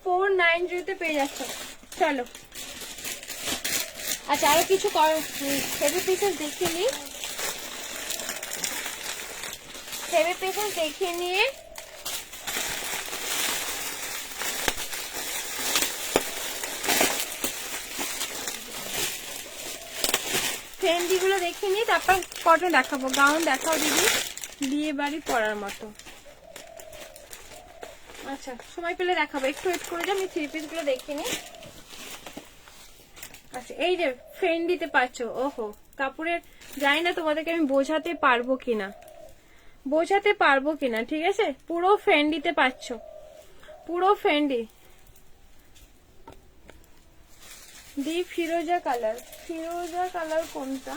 490 পেয়ে যাচ্ছ। চলো, আচ্ছা আরো কিছু হেভি পিসেস দেখিয়ে নিই, হেভি পিসেস দেখিয়ে নিয়ে ফ্রেন্ডি গুলো দেখিয়ে নিই, তারপর কটন দেখাবো। গাউন দেখাও দিদি, বিয়ে বাড়ি পরার মতো। আচ্ছা, সময় পেলে দেখাবো, একটু ওয়েট করে যাও, আমি 3 পিস গুলো দেখিয়ে নিই। আচ্ছা, এই যে ফ্রেন্ডিতে পাচ্ছ, ওহো কাপড়ের জানি না তোমাদেরকে আমি বোঝাতে পারবো কিনা, ঠিক আছে? পুরো ফ্রেন্ডিতে পাচ্ছ, পুরো ফ্রেন্ডি। ফিরোজা কালার কোনটা?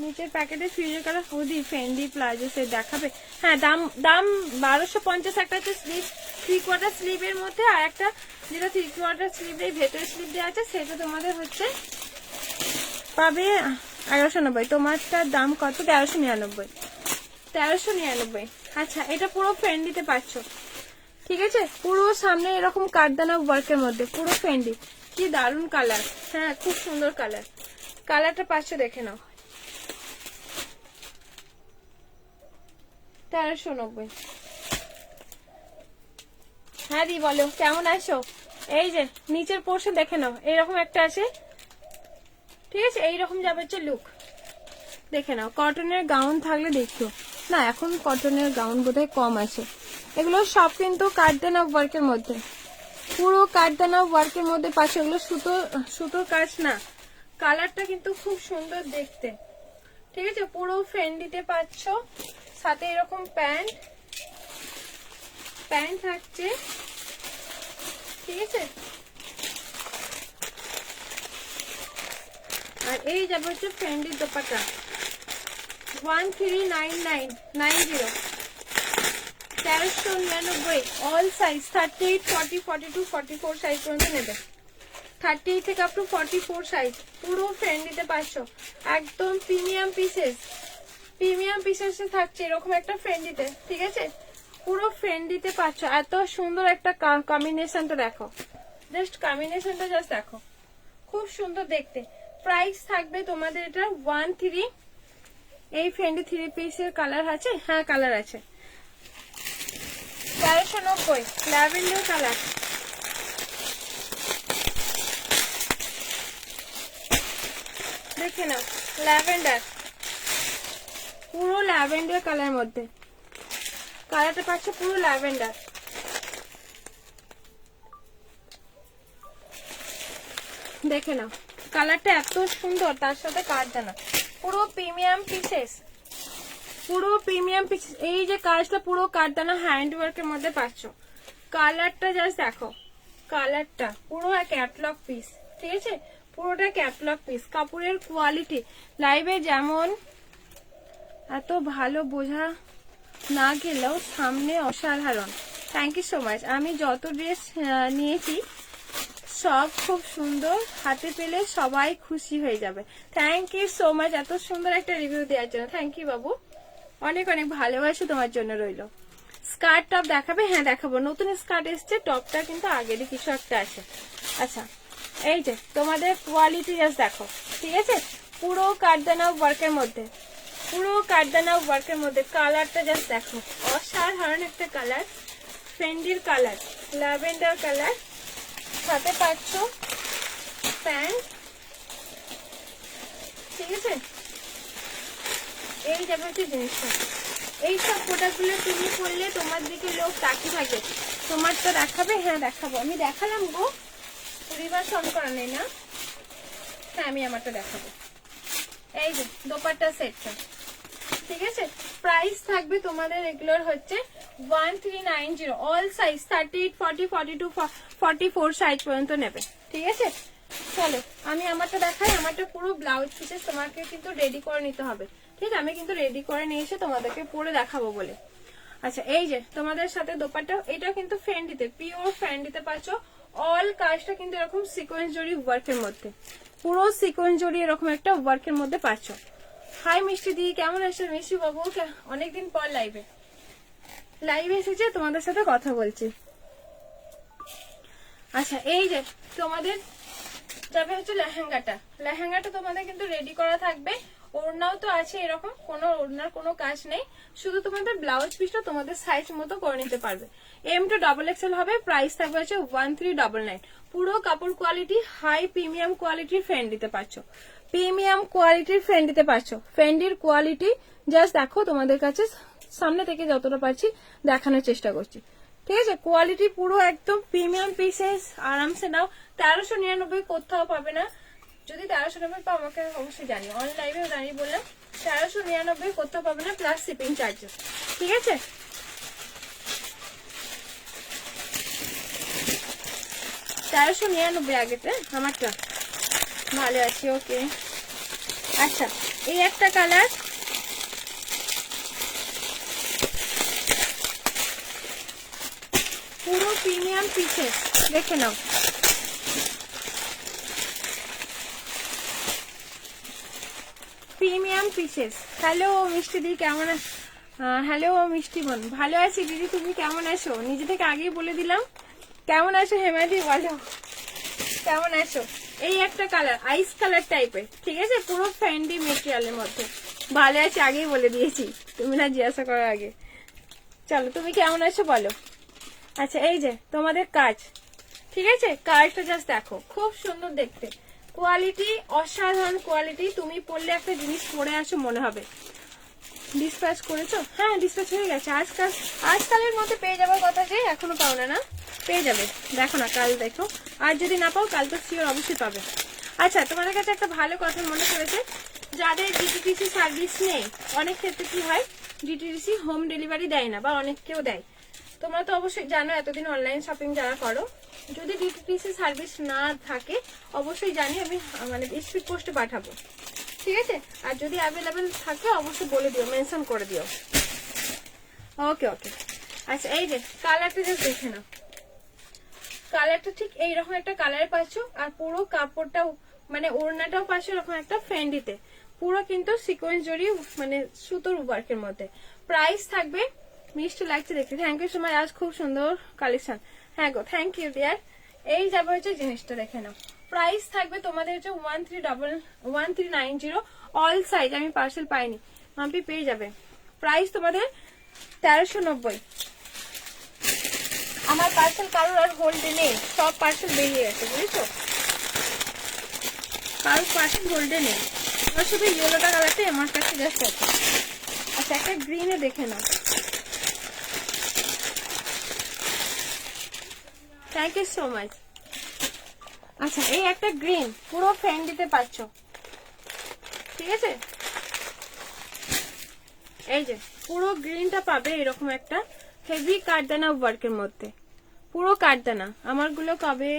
নিচের প্যাকেটে ফিরোজা কালার, হুদি ফেন্ডি প্লাজো সে দেখাবে। হ্যাঁ, দাম 1250। একটা হচ্ছে স্লিভ, 3/4 স্লিভের মধ্যে, আর একটা যেটা 3/4 স্লিভ এই ভেতরের স্লিভ দেওয়া আছে, সেটা তোমাদের হচ্ছে পাবে 1190। তোমারটার দাম কত? 1399। আচ্ছা, এটা পুরো ফেন্ডিতে পাচ্ছ, ঠিক আছে? পুরো সামনে এরকম কাঠদানা ওয়ার্কের মধ্যে, পুরো ফেন্ডি। কি দারুন কালার, হ্যাঁ খুব সুন্দর কালার। কালারটা পাচ্ছ, দেখে নাও। 1390। হ্যাঁ দি বলো, কেমন আছো? এই যে নিচের পোর্শন দেখে নাও, এইরকম একটা আছে, ঠিক আছে? এইরকম যাবে হচ্ছে লুক, দেখে নাও। কটনের গাউন থাকলে দেখো না, এখন কটনের গাউন বোধহয় কম আছে। এগুলো সব কিন্তু কাঠদানা ওয়ার্কের মধ্যে, পুরো কাঠদানা ওয়ার্কের মধ্যে পাচ্ছ। এগুলো সুতোর কাজ না। কালারটা কিন্তু খুব সুন্দর দেখতে, ঠিক আছে? পুরো ফেন্ডিতে পাচ্ছ, সাথে এরকম প্যান্ট থাকছে, ঠিক আছে? আর এই যাবে হচ্ছে ফেন্ডির দোপাট্টা, 139990, 1399, অল সাইজ 38, 40, 42, 44 সাইজ পর্যন্ত নেবে। 38 থেকে আপ টু 44 সাইজ, পুরো ফ্রেন্ডিতে পাচ্ছ। একদম প্রিমিয়াম পিসেস থাকছে এরকম একটা ফ্রেন্ডিতে, ঠিক আছে? পুরো ফ্রেন্ডিতে পাচ্ছ। এত সুন্দর একটা কম্বিনেশনটা দেখো, জাস্ট কম্বিনেশনটা জাস্ট দেখো, খুব সুন্দর দেখতে। প্রাইস থাকবে তোমাদের এটা 13। এই ফ্রেন্ডি 3 পিসের কালার আছে, হ্যাঁ কালার আছে। 1390, ল্যাভেন্ডার কালার। দেখে নাও, ল্যাভেন্ডার, পুরো ল্যাভেন্ডার কালার মধ্যে। কালারটা পাচ্ছে পুরো ল্যাভেন্ডার। দেখে নাও, কালারটা এত সুন্দর, তার সাথে কাঠদানা, পুরো প্রিমিয়াম পিসেস, পুরো প্রিমিয়াম পিসেস। এই যে কাজটা পুরো কাঠদানা হ্যান্ড ওয়ার্কের মধ্যে পাচ্ছ। কালারটা জাস্ট দেখো, কালারটা পুরো ক্যাটলগ পিস, ঠিক আছে? পুরোটা ক্যাটলগ পিস। কাপড়ের কোয়ালিটি লাইভে যেমন এত ভালো বোঝা না গেলেও সামনে অসাধারণ। Thank you so much. আমি যত ড্রেস নিয়েছি সব খুব সুন্দর, হাতে পেলে সবাই খুশি হয়ে যাবে। থ্যাংক ইউ সো মাচ এত সুন্দর একটা রিভিউ দেওয়ার জন্য। থ্যাংক ইউ বাবু, অনেক অনেক ভালোবাসা তোমার জন্য রইলো। স্কার্ট টপ দেখাবে? হ্যাঁ দেখাবো, নতুন স্কার্ট এসছে, টপটা কিন্তু আগেরই কিছু একটা আছে। আচ্ছা, এই যে তোমাদের কোয়ালিটি জাস্ট দেখো, ঠিক আছে? পুরো কাঠদানা ওয়ার্কের মধ্যে, পুরো কাঠদানা ওয়ার্কের মধ্যে। কালারটা জাস্ট দেখো, অসাধারণ একটা কালার, ফ্রেন্ডির কালার, ল্যাভেন্ডার কালার। সাথে পাচ্ছ প্যান্ট, ঠিক আছে? এই যাবে হচ্ছে জিনিসটা। এইসব প্রোডাক্টগুলো তুমি করলে তোমার দিকে লোক তাকিয়ে থাকে। তোমার তো দেখাবে? হ্যাঁ দেখাবো, আমি দেখালাম গো, রিভার্স অন করা নেই না? হ্যাঁ আমি আমারটা দেখাবো। এই যে দোপাট্টা সেটটা, ঠিক আছে? প্রাইস থাকবে তোমাদের এগুলোর হচ্ছে 1390, অল সাইজ 38, 40, 42, 44 সাইজ পর্যন্ত নেবে, ঠিক আছে? চলো আমি আমারটা দেখাই। আমারটা পুরো ব্লাউজ পিসেস, তোমাকে কিন্তু রেডি করে নিতে হবে, ঠিক? আমি কিন্তু রেডি করে নিয়ে এসে তোমাদেরকে পরে দেখাবো বলে। আচ্ছা, এই যে তোমাদের সাথে দোপাট্টা, এটা কিন্তু ফ্যান্ডিতে, পিওর ফ্যান্ডিতে পাচ্ছ। অল কাজটা কিন্তু এরকম সিকোয়েন্স জড়ি ওয়ার্কের মধ্যে, পুরো সিকোয়েন্স জড়ি এরকম একটা ওয়ার্কের মধ্যে পাচ্ছ। হাই মিষ্টি দি, কেমন আছো? মিষ্টি বাবু অনেকদিন পর লাইভে এসেছে, তোমাদের সাথে কথা বলছি। আচ্ছা, এই যে তোমাদের যাবে হচ্ছে লেহেঙ্গাটা তোমাদের কিন্তু রেডি করা থাকবে। ওড়নাও তো আছে এরকম, কোনো ওড়নার কোনো কাজ নেই, শুধু তোমাদের ব্লাউজ পিসটা তোমাদের সাইজ মতো করে নিতে পারবে। M to XXL হবে। প্রাইস থাকবে হচ্ছে 1399। পুরো কাপড় কোয়ালিটি হাই প্রিমিয়াম কোয়ালিটির ফ্রেন্ড দিতে পারছো, প্রিমিয়াম কোয়ালিটির ফ্রেন্ড দিতে পারছো। ফ্রেন্ডির কোয়ালিটি জাস্ট দেখো, তোমাদের কাছে সামনে থেকে যতটা পারছি দেখানোর চেষ্টা করছি, ঠিক আছে? কোয়ালিটি পুরো একদম প্রিমিয়াম পিসেস, আরামসে নাও। 1399 কোথাও পাবে না। যদি 1399 পাও আমাকে অবশ্যই জানিও, অনলাইনেও জানিয়ে বললাম। 1399 কোথাও পাবে না, প্লাস শিপিং চার্জেস, ঠিক আছে? $1399 আগেতে, আমারটা ভালো আছে, ওকে। আচ্ছা, এই একটা কালার, পুরো প্রিমিয়াম পিসেস, দেখে নাও। Premium pieces. হ্যালো মিষ্টি দি, কেমন হ্যালো মিষ্টি বোন, ভালো আছি দিদি, তুমি কেমন আছো? নিজে থেকে আগেই বলে দিলাম। কেমন আছো হেমাদি, বলো কেমন আছো? এই একটা কালার আইস কালার টাইপের, ঠিক আছে, পুরো ফ্যান্ডি মেটেরিয়ালের মধ্যে। ভালো আছি আগেই বলে দিয়েছি, তুমি না জিজ্ঞাসা করার আগে। চলো তুমি কেমন আছো বলো। আচ্ছা এই যে তোমাদের কাজ, ঠিক আছে, কাজটা জাস্ট দেখো, খুব সুন্দর দেখতে, কোয়ালিটি অসাধারণ কোয়ালিটি। তুমি পরলে একটা জিনিস পরে আসো মনে হবে। ডিসপ্যাচ করেছো? হ্যাঁ ডিসপ্যাচ হয়ে গেছে। আজকালের মধ্যে পেয়ে যাবার কথা, যে এখনো পাও না, পেয়ে যাবে, দেখো না কাল দেখো। আর যদি না পাও কাল তো শিওর অবশ্যই পাবে। আচ্ছা তোমাদের কাছে একটা ভালো কথা মনে করেছে, যাদের ডিটিডিসি সার্ভিস নেই, অনেক ক্ষেত্রে কি হয় ডিটিডিসি হোম ডেলিভারি দেয় না, বা অনেক কেউ দেয়। তোমরা তো অবশ্যই জানো এতদিন অনলাইন শপিং যারা করো, যদি ডিটিডিসি সার্ভিস না থাকে অবশ্যই জানি আমি, মানে স্পিড পোস্টে পাঠাবো, ঠিক আছে। আর যদি অ্যাভেলেবেল থাকে অবশ্যই বলে দিও, মেনশন করে দিও। ওকে ওকে। আচ্ছা এই যে কালারটা জাস্ট দেখে নাও, কালারটা ঠিক এইরকম একটা কালারে পাচ্ছ, আর পুরো কাপড়টাও মানে ওড়নাটাও পাচ্ছ এরকম একটা ফ্যান্ডিতে, পুরো কিন্তু সিকোয়েন্স জড়ি মানে সুতোর ওয়ার্কের মধ্যে। প্রাইস থাকবে, মিষ্টি লাগছে দেখতে, থ্যাংক ইউ সো মাচ, আজ খুব সুন্দর কালেকশন। হ্যাঁ গো থ্যাংক ইউ ডিয়ার। এই যাবে হচ্ছে জিনিসটা দেখে নাও, প্রাইস থাকবে তোমাদের হচ্ছে 1390 অল সাইজ। আমি পার্সেল পাইনি, মাম্পি পেয়ে যাবে। প্রাইস তোমাদের 1390। আমার পার্সেল কারোর আর হোল্ডে নেই, সব পার্সেল বেরিয়ে গেছে বুঝেছো, কারোর পার্সেল হোল্ডে নেই। আমার শুধু ইয়েলোটা কালারটা আমার কাছে জাস্ট আছে। আচ্ছা একটা গ্রিনে দেখে নাও, থ্যাংক ইউ সো মাচ। আচ্ছা এই একটা গ্রিন পুরো ফ্যান দিতে পারছো, ঠিক আছে, এই যে পুরো গ্রিনটা পাবে এরকম একটা হেভি কাঠদানা ওয়ার্কের মধ্যে, পুরো কাঠদানা। আমারগুলো কবে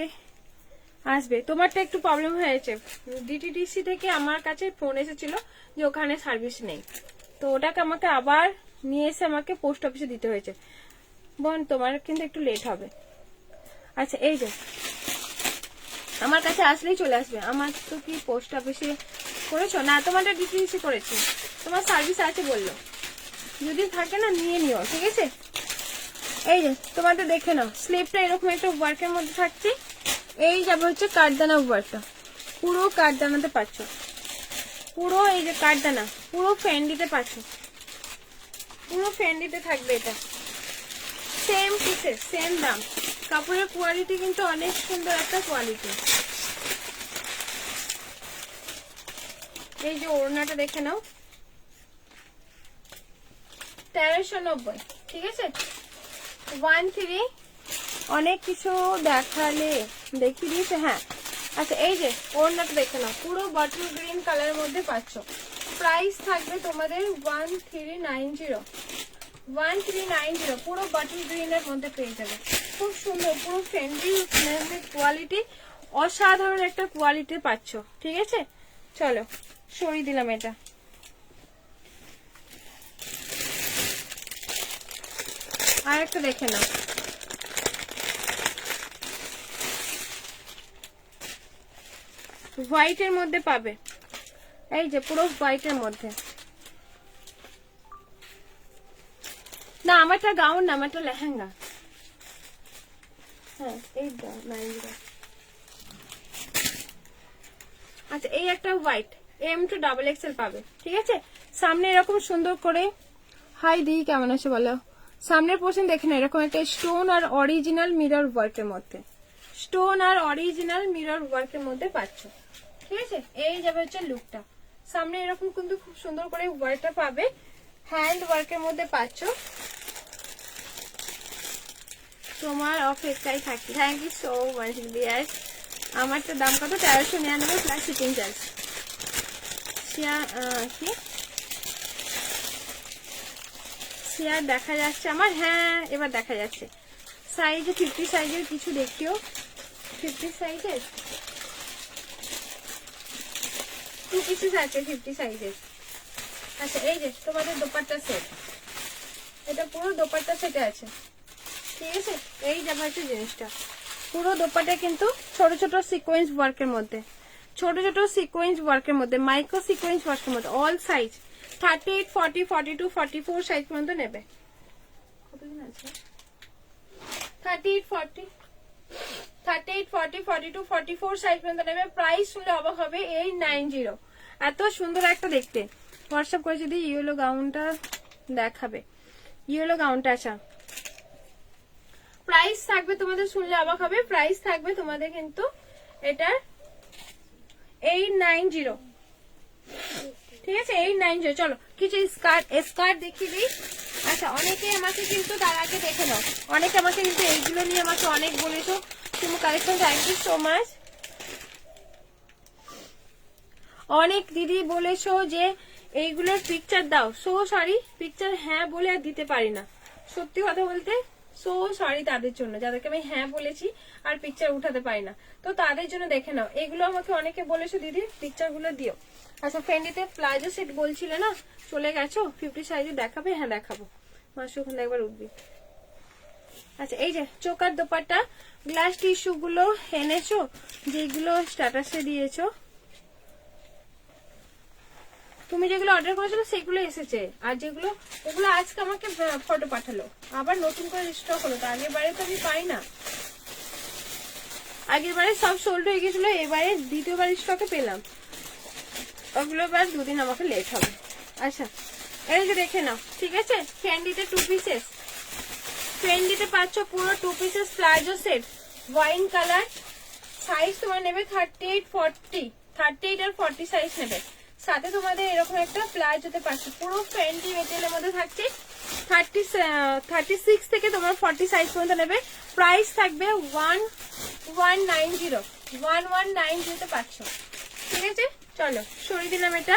আসবে? তোমারটা একটু প্রবলেম হয়েছে, ডিটিডিসি থেকে আমার কাছে ফোন এসেছিল যে ওখানে সার্ভিস নেই, তো ওটাকে আমাকে আবার নিয়ে এসে আমাকে পোস্ট অফিসে দিতে হয়েছে বোন, তোমার কিন্তু একটু লেট হবে। আচ্ছা এই যে আমার কাছে আসলেই চলে আসবে। আমার তো কি পোস্ট অফিসে করেছো না, তোমারটা ডিটিডিসি করেছি, তোমার সার্ভিস আছে বললো, যদি থাকে না নিয়ে নিও, ঠিক আছে। এই যে তোমাদের দেখে নাও, স্লিপটা এরকম একটা ওয়ার্কের মধ্যে থাকছে, এই যাবে হচ্ছে কাঠদানা ওয়ার্কটা, পুরো কাঠদানাতে পাচ্ছ, পুরো এই যে কাঠদানা পুরো ফ্যান্ডিতে পাচ্ছ, পুরো ফ্যান্ডিতে থাকবে এটা, সেম পিসে সেম দাম। কাপড়ের কোয়ালিটি কিন্তু অনেক সুন্দর একটা কোয়ালিটি। এই যে ওড়নাটা দেখে নাও, 1390, ঠিক আছে। 13 অনেক কিছু দেখালে দেখিয়ে দিয়েছে, হ্যাঁ। আচ্ছা এই যে ওড়নাটা দেখে নাও, পুরো বটল গ্রিন কালারের মধ্যে পাচ্ছ। প্রাইস থাকবে তোমাদের 1390, পুরো বটল গ্রিনের মধ্যে পেয়ে যাবে। খুব সুন্দর, পুরো ফ্রেন্ডলি কোয়ালিটি, অসাধারণ একটা কোয়ালিটি পাচ্ছ, ঠিক আছে। চলো সরিয়ে দিলাম এটা। আর একটা দেখে নাও, হোয়াইটের মধ্যে পাবে, এই যে পুরো হোয়াইটের মধ্যে। না আমারটা গাউন না, আমারটা লেহেঙ্গা। হ্যাঁ এই আচ্ছা এই একটা হোয়াইট M2 XXL পাবে, ঠিক আছে। সামনে এরকম সুন্দর করে, হাই দি কেমন আছে বলো, সামনের পোর্শন দেখে না, এরকম একটা স্টোন আর অরিজিনাল মিরর ওয়ার্কের মধ্যে, স্টোন আর অরিজিনাল মিরর ওয়ার্কের মধ্যে পাচ্ছ, ঠিক আছে। এই যাবে হচ্ছে লুকটা, সামনে এরকম কিন্তু খুব সুন্দর করে ওয়ার্কটা পাবে, হ্যান্ড ওয়ার্কের মধ্যে পাচ্ছ। তোমার অপেক্ষায় থাকি, thank you so much dear. আমারটা দাম কত? 1399 প্লাস শিপিং চার্জ। কি শেয়ার দেখা যাচ্ছে আমার? হ্যাঁ এবার দেখা যাচ্ছে। সাইজে 50 সাইজের কিছু দেখিও, 50 সাইজের 2 পিসেস আছে 50 সাইজের। আচ্ছা এই যে তোমাদের দোপাট্টা সেট, এটা পুরো দোপাট্টা সেটে আছে, ঠিক আছে। এই যাবে হচ্ছে জিনিসটা, পুরো দোপাট্টা কিন্তু ছোট ছোট সিকোয়েন্স ওয়ার্কের মধ্যে, ছোট ছোট সিকোয়েন্স ওয়ার্কের মধ্যে, মাইক্রো সিকোয়েন্স ওয়ার্কের মধ্যে, অল সাইজ 38, 40, 42, 44 সাইজ পর্যন্ত নেবে। কতদিন আছে? 38, 40, 38, 40, 42, 44 সাইজ পর্যন্ত নেবে। প্রাইস শুনলে অবাক হবে 890। এত সুন্দর একটা দেখতে। হোয়াটসঅ্যাপ করে যদি ইয়েলো গাউনটা দেখাবে, ইয়েলো গাউনটা। আচ্ছা, প্রাইস থাকবে তোমাদের শুনলে অবাক হবে, প্রাইস থাকবে তোমাদের কিন্তু এটার 890। ঠিক আছে, 890। চলো কিছু স্কার্ট দেখিয়ে দিই। আচ্ছা, অনেকে আমাকে কিন্তু তার আগে দেখে নাও, অনেকে আমাকে কিন্তু এইগুলো নিয়ে আমাকে অনেক বলেছো। তুমি collection, thank you so much. অনেক দিদি বলেছো যে এইগুলোর পিকচার দাও। সো সরি, পিকচার হ্যাঁ বলে আর দিতে পারি না, সত্যি কথা বলতে। সো সরি তাদের জন্য, যাদেরকে আমি হ্যাঁ বলেছি আর পিকচার উঠাতে পারি না, তো তাদের জন্য দেখে নাও। এগুলো আমাকে অনেকে বলেছো দিদি পিকচার গুলো দিও। আচ্ছা, ফ্রেন্ডিতে প্লাজো সেট বলছিলে না, চলে গেছো? 50 সাইজে দেখাবে? হ্যাঁ দেখাবো, মাসু ওখানে একবার উঠবি। আচ্ছা, এই যে চোকার দোপাট্টা, গ্লাস টিস্যু গুলো এনেছো যেগুলো স্ট্যাটাসে দিয়েছো, তুমি যেগুলো অর্ডার করেছিল সেগুলো এসেছে, আর যেগুলো ওগুলো আজকে আমাকে ফটো পাঠালো, আবার নতুন করে স্টক হলো। তো আগের বারে তো আমি পাই না, আগের বারে সব সোল্ড হয়ে গেছিল, এবারে দ্বিতীয়বার স্টকে পেলাম। ওগুলো এবার দুদিন আমাকে লেট হবে। আচ্ছা, এই যে দেখে নাও, ঠিক আছে। ফ্যান্ডিতে 2 পিসেস, ফ্যান্ডিতে পাচ্ছ পুরো 2 pieces palazzo set, wine colour. Size তোমার নেবে 38, 40, 38 আর 40 সাইজ নেবে। সাথে তোমাদের এরকম একটা প্লাজোতে পাচ্ছি, পুরো ফ্যান্ডি মেটেরিয়ালের মধ্যে থাকছে। 36 থেকে তোমার 40 সাইজ পর্যন্ত নেবে। প্রাইস থাকবে 1190, 1190 তে পাচ্ছ। ঠিক আছে, চলো সরিয়ে দিলাম এটা।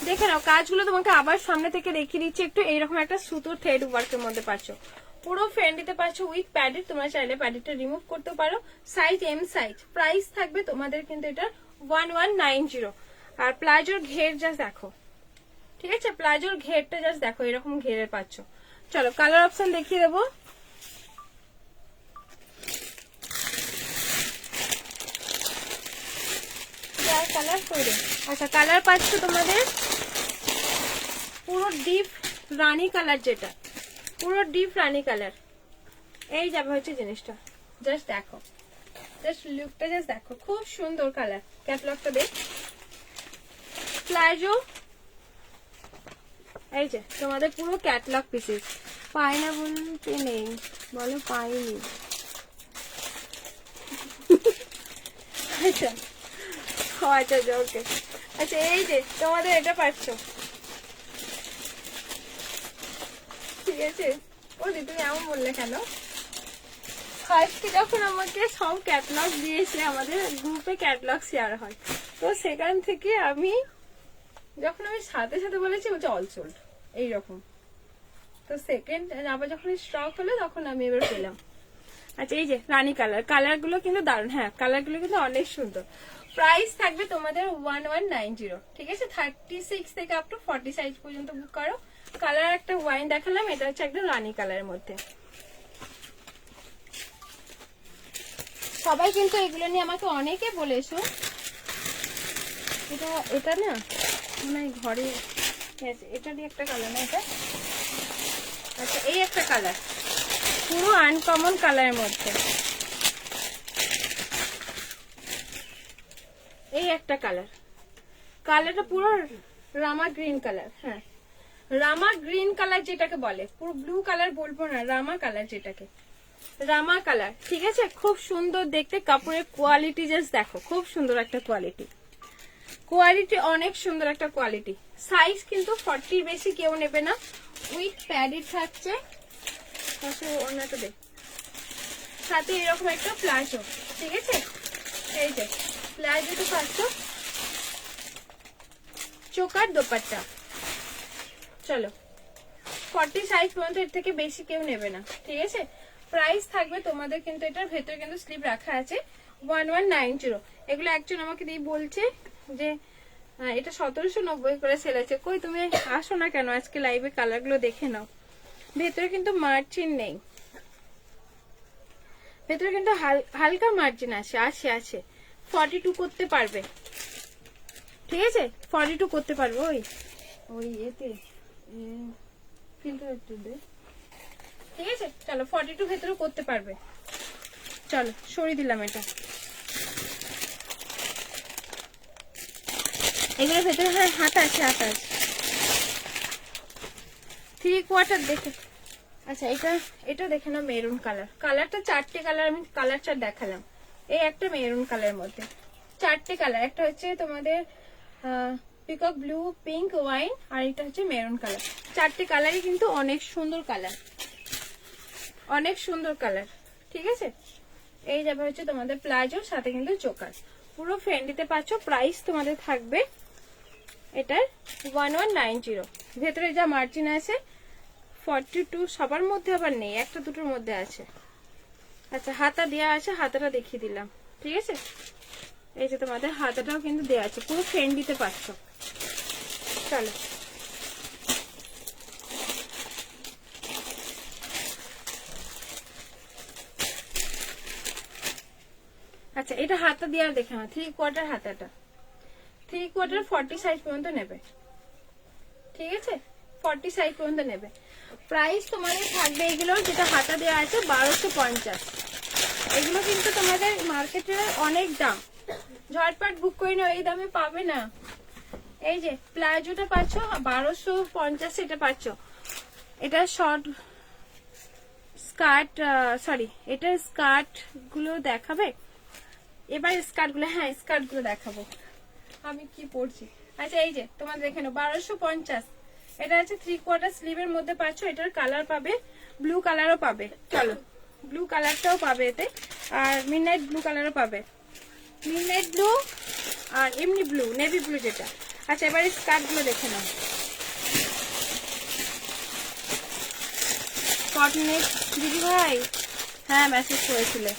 দেখে নাও কাজগুলো, তোমাকে আবার সামনে থেকে দেখিয়ে দিচ্ছি একটু। এইরকম একটা সুতোর থ্রেড ওয়ার্কের মধ্যে পাচ্ছ, পুরো ফ্যান্ডিতে পাচ্ছ উইথ প্যাডেড। তোমরা চাইলে প্যাডেডটা রিমুভ করতে পারো। Size M size. প্রাইস থাকবে তোমাদের কিন্তু এটা 1190। আর প্লাজোর ঘের জাস্ট দেখো, ঠিক আছে, প্লাজোর ঘেরটা জাস্ট দেখো, এরকম ঘেরের পাচ্ছ। চলো কালার অপশন দেখিয়ে দেবো। কালার করে, আচ্ছা কালার পাচ্ছ তোমাদের পুরো ডিপ রানী কালার, যেটা পুরো ডিপ রানী কালার। এই যাবে হচ্ছে জিনিসটা, জাস্ট দেখো, জাস্ট লুকটা জাস্ট দেখো, খুব সুন্দর কালার। ক্যাটলগটা দেখ। প্লাজো, এই যে তোমাদের পুরো ক্যাটলগ পিসেস। পাই না বলতে নেই, বলো পাইনি। আচ্ছা আচ্ছা ওকে। আচ্ছা, এই যে তোমাদের এটা পাচ্ছ, ঠিক আছে। ও দি তুমি এমন বললে কেন? ফার্স্টে যখন আমাকে সব ক্যাটলগ দিয়েছে, আমাদের গ্রুপে ক্যাটলগ শেয়ার হয়, তো সেখান থেকে আমি যখন আমি সাথে সাথে বলেছি বলছে অল সোল্ড এইরকম। তো সেকেন্ড আবার যখন স্টক হলো তখন আমি এবার পেলাম। আচ্ছা, এই যে রানী কালার, কালার গুলো কিন্তু দারুণ। হ্যাঁ, কালার গুলো কিন্তু অনেক সুন্দর। প্রাইস থাকবে তোমাদের 1190। ঠিক আছে, 36 থেকে আপ টু 40 সাইজ পর্যন্ত বুক করো। কালার একটা ওয়াইন দেখালাম, এটা হচ্ছে একদম রানী কালারের মধ্যে। সবাই কিন্তু এগুলো নিয়ে আমাকে অনেকে বলেছো। এটা এটা না মনে হয় ঘরে, এটা দিয়ে একটা কালার না এটা। আচ্ছা, এই একটা কালার পুরো আনকমন কালারের মধ্যে, এই একটা কালার। কালারটা পুরো রামা গ্রিন কালার। হ্যাঁ, রামা গ্রিন কালার যেটাকে বলে, পুরো ব্লু কালার বলবো না, রামা কালার যেটাকে, রামা কালার। ঠিক আছে, খুব সুন্দর দেখতে। কাপড়ের কোয়ালিটি জাস্ট দেখো, খুব সুন্দর একটা কোয়ালিটি, কোয়ালিটি অনেক সুন্দর একটা কোয়ালিটি। সাইজ কিন্তু 40 বেশি কেউ নেবে না। উইথ প্যাডেড থাকছে, ওনাটা দেখ, সাথে এরকম একটা প্লাজো। ঠিক আছে, এই যে প্লাজোটা পাচ্ছ, চোকার দোপাট্টা। চলো 40 সাইজ পর্যন্ত, এর থেকে বেশি কেউ নেবে না। ঠিক আছে, প্রাইস থাকবে তোমাদের কিন্তু এটার ভেতরে কিন্তু স্লিপ রাখা আছে 1190। এগুলো একজন আমাকে দিয়ে বলছে যে এটা 1790 করে সেল আছে। কই তুমি আসো না কেন আজকে লাইভে, কালার গুলো দেখে নাও। ভেতরে কিন্তু মার্জিন নেই, ভেতরে কিন্তু হালকা মার্জিন আছে, আছে 42 করতে পারবে। ঠিক আছে 42 করতে পারবো। ওই এতে ফিল্টার একটু দে। ঠিক আছে চলো 42 ভেতরে করতে পারবে। চলো সরিয়ে দিলাম এটা। এগুলোর ভেতরে হ্যাঁ হাতা আছে, হাতা আছে। 3/4 দেখে। আচ্ছা এটা দেখে নাও মেরুন কালার। কালারটা 4টে কালার, আমি কালার চার্ট দেখালাম। এই একটা মেরুন কালারের মধ্যে 4টে কালার, একটা হচ্ছে তোমাদের পিকক ব্লু, পিঙ্ক, ওয়াইন, আর এটা হচ্ছে মেরুন কালার। 4টে কালারই কিন্তু অনেক সুন্দর কালার, অনেক সুন্দর কালার। ঠিক আছে এই যাবে হচ্ছে তোমাদের প্লাজো, সাথে কিন্তু চোকার, পুরো ফ্রেন্ডিতে পাচ্ছ। প্রাইস তোমাদের থাকবে এটার 1190। ভেতরে যা মার্জিন আছে 42 সবার মধ্যে আবার নেই, একটা দুটোর মধ্যে আছে। আচ্ছা হাতা দেওয়া আছে, হাতাটা দেখিয়ে দিলাম। ঠিক আছে এই যে তোমাদের হাতাটাও কিন্তু দেওয়া আছে, পুরো ফ্রেন্ডিতে পাচ্ছ। চলো আচ্ছা এটা হাতা দেওয়া দেখে না, 3/4 হাতাটা, 3/4 40 সাইজ পর্যন্ত নেবে। ঠিক আছে 40 সাইজ পর্যন্ত নেবে। প্রাইস তোমাদের থাকবে এগুলো যেটা হাতা দেওয়া আছে 1250। এগুলো কিন্তু তোমাদের মার্কেটে অনেক দাম, ঝটপট বুক করে নাও, এই দামে পাবে না। এই যে প্লাজোটা পাচ্ছ 1250, এটা পাচ্ছ। এটা শর্ট স্কার্ট, সরি এটা স্কার্ট গুলো দেখাবে এবার, স্কার্ট গুলো, হ্যাঁ স্কার্ট গুলো দেখাবো, আমি কি পরছি। আচ্ছা এই যে তোমাদের এখানে 1250, এটা আছে 3/4 স্লিভের মধ্যে পাচ্ছ। এটার কালার পাবে, ব্লু কালারও পাবে। চলো ব্লু কালারটাও পাবে এতে, আর মিডনাইট ব্লু কালারও পাবে, মিডনাইট ব্লু আর এমনি ব্লু, নেভি ব্লু যেটা। আচ্ছা এবারে স্কার্ট গুলো দেখে নাও। কটনের দিদি ভাই, হ্যাঁ মেসেজ করেছিলে।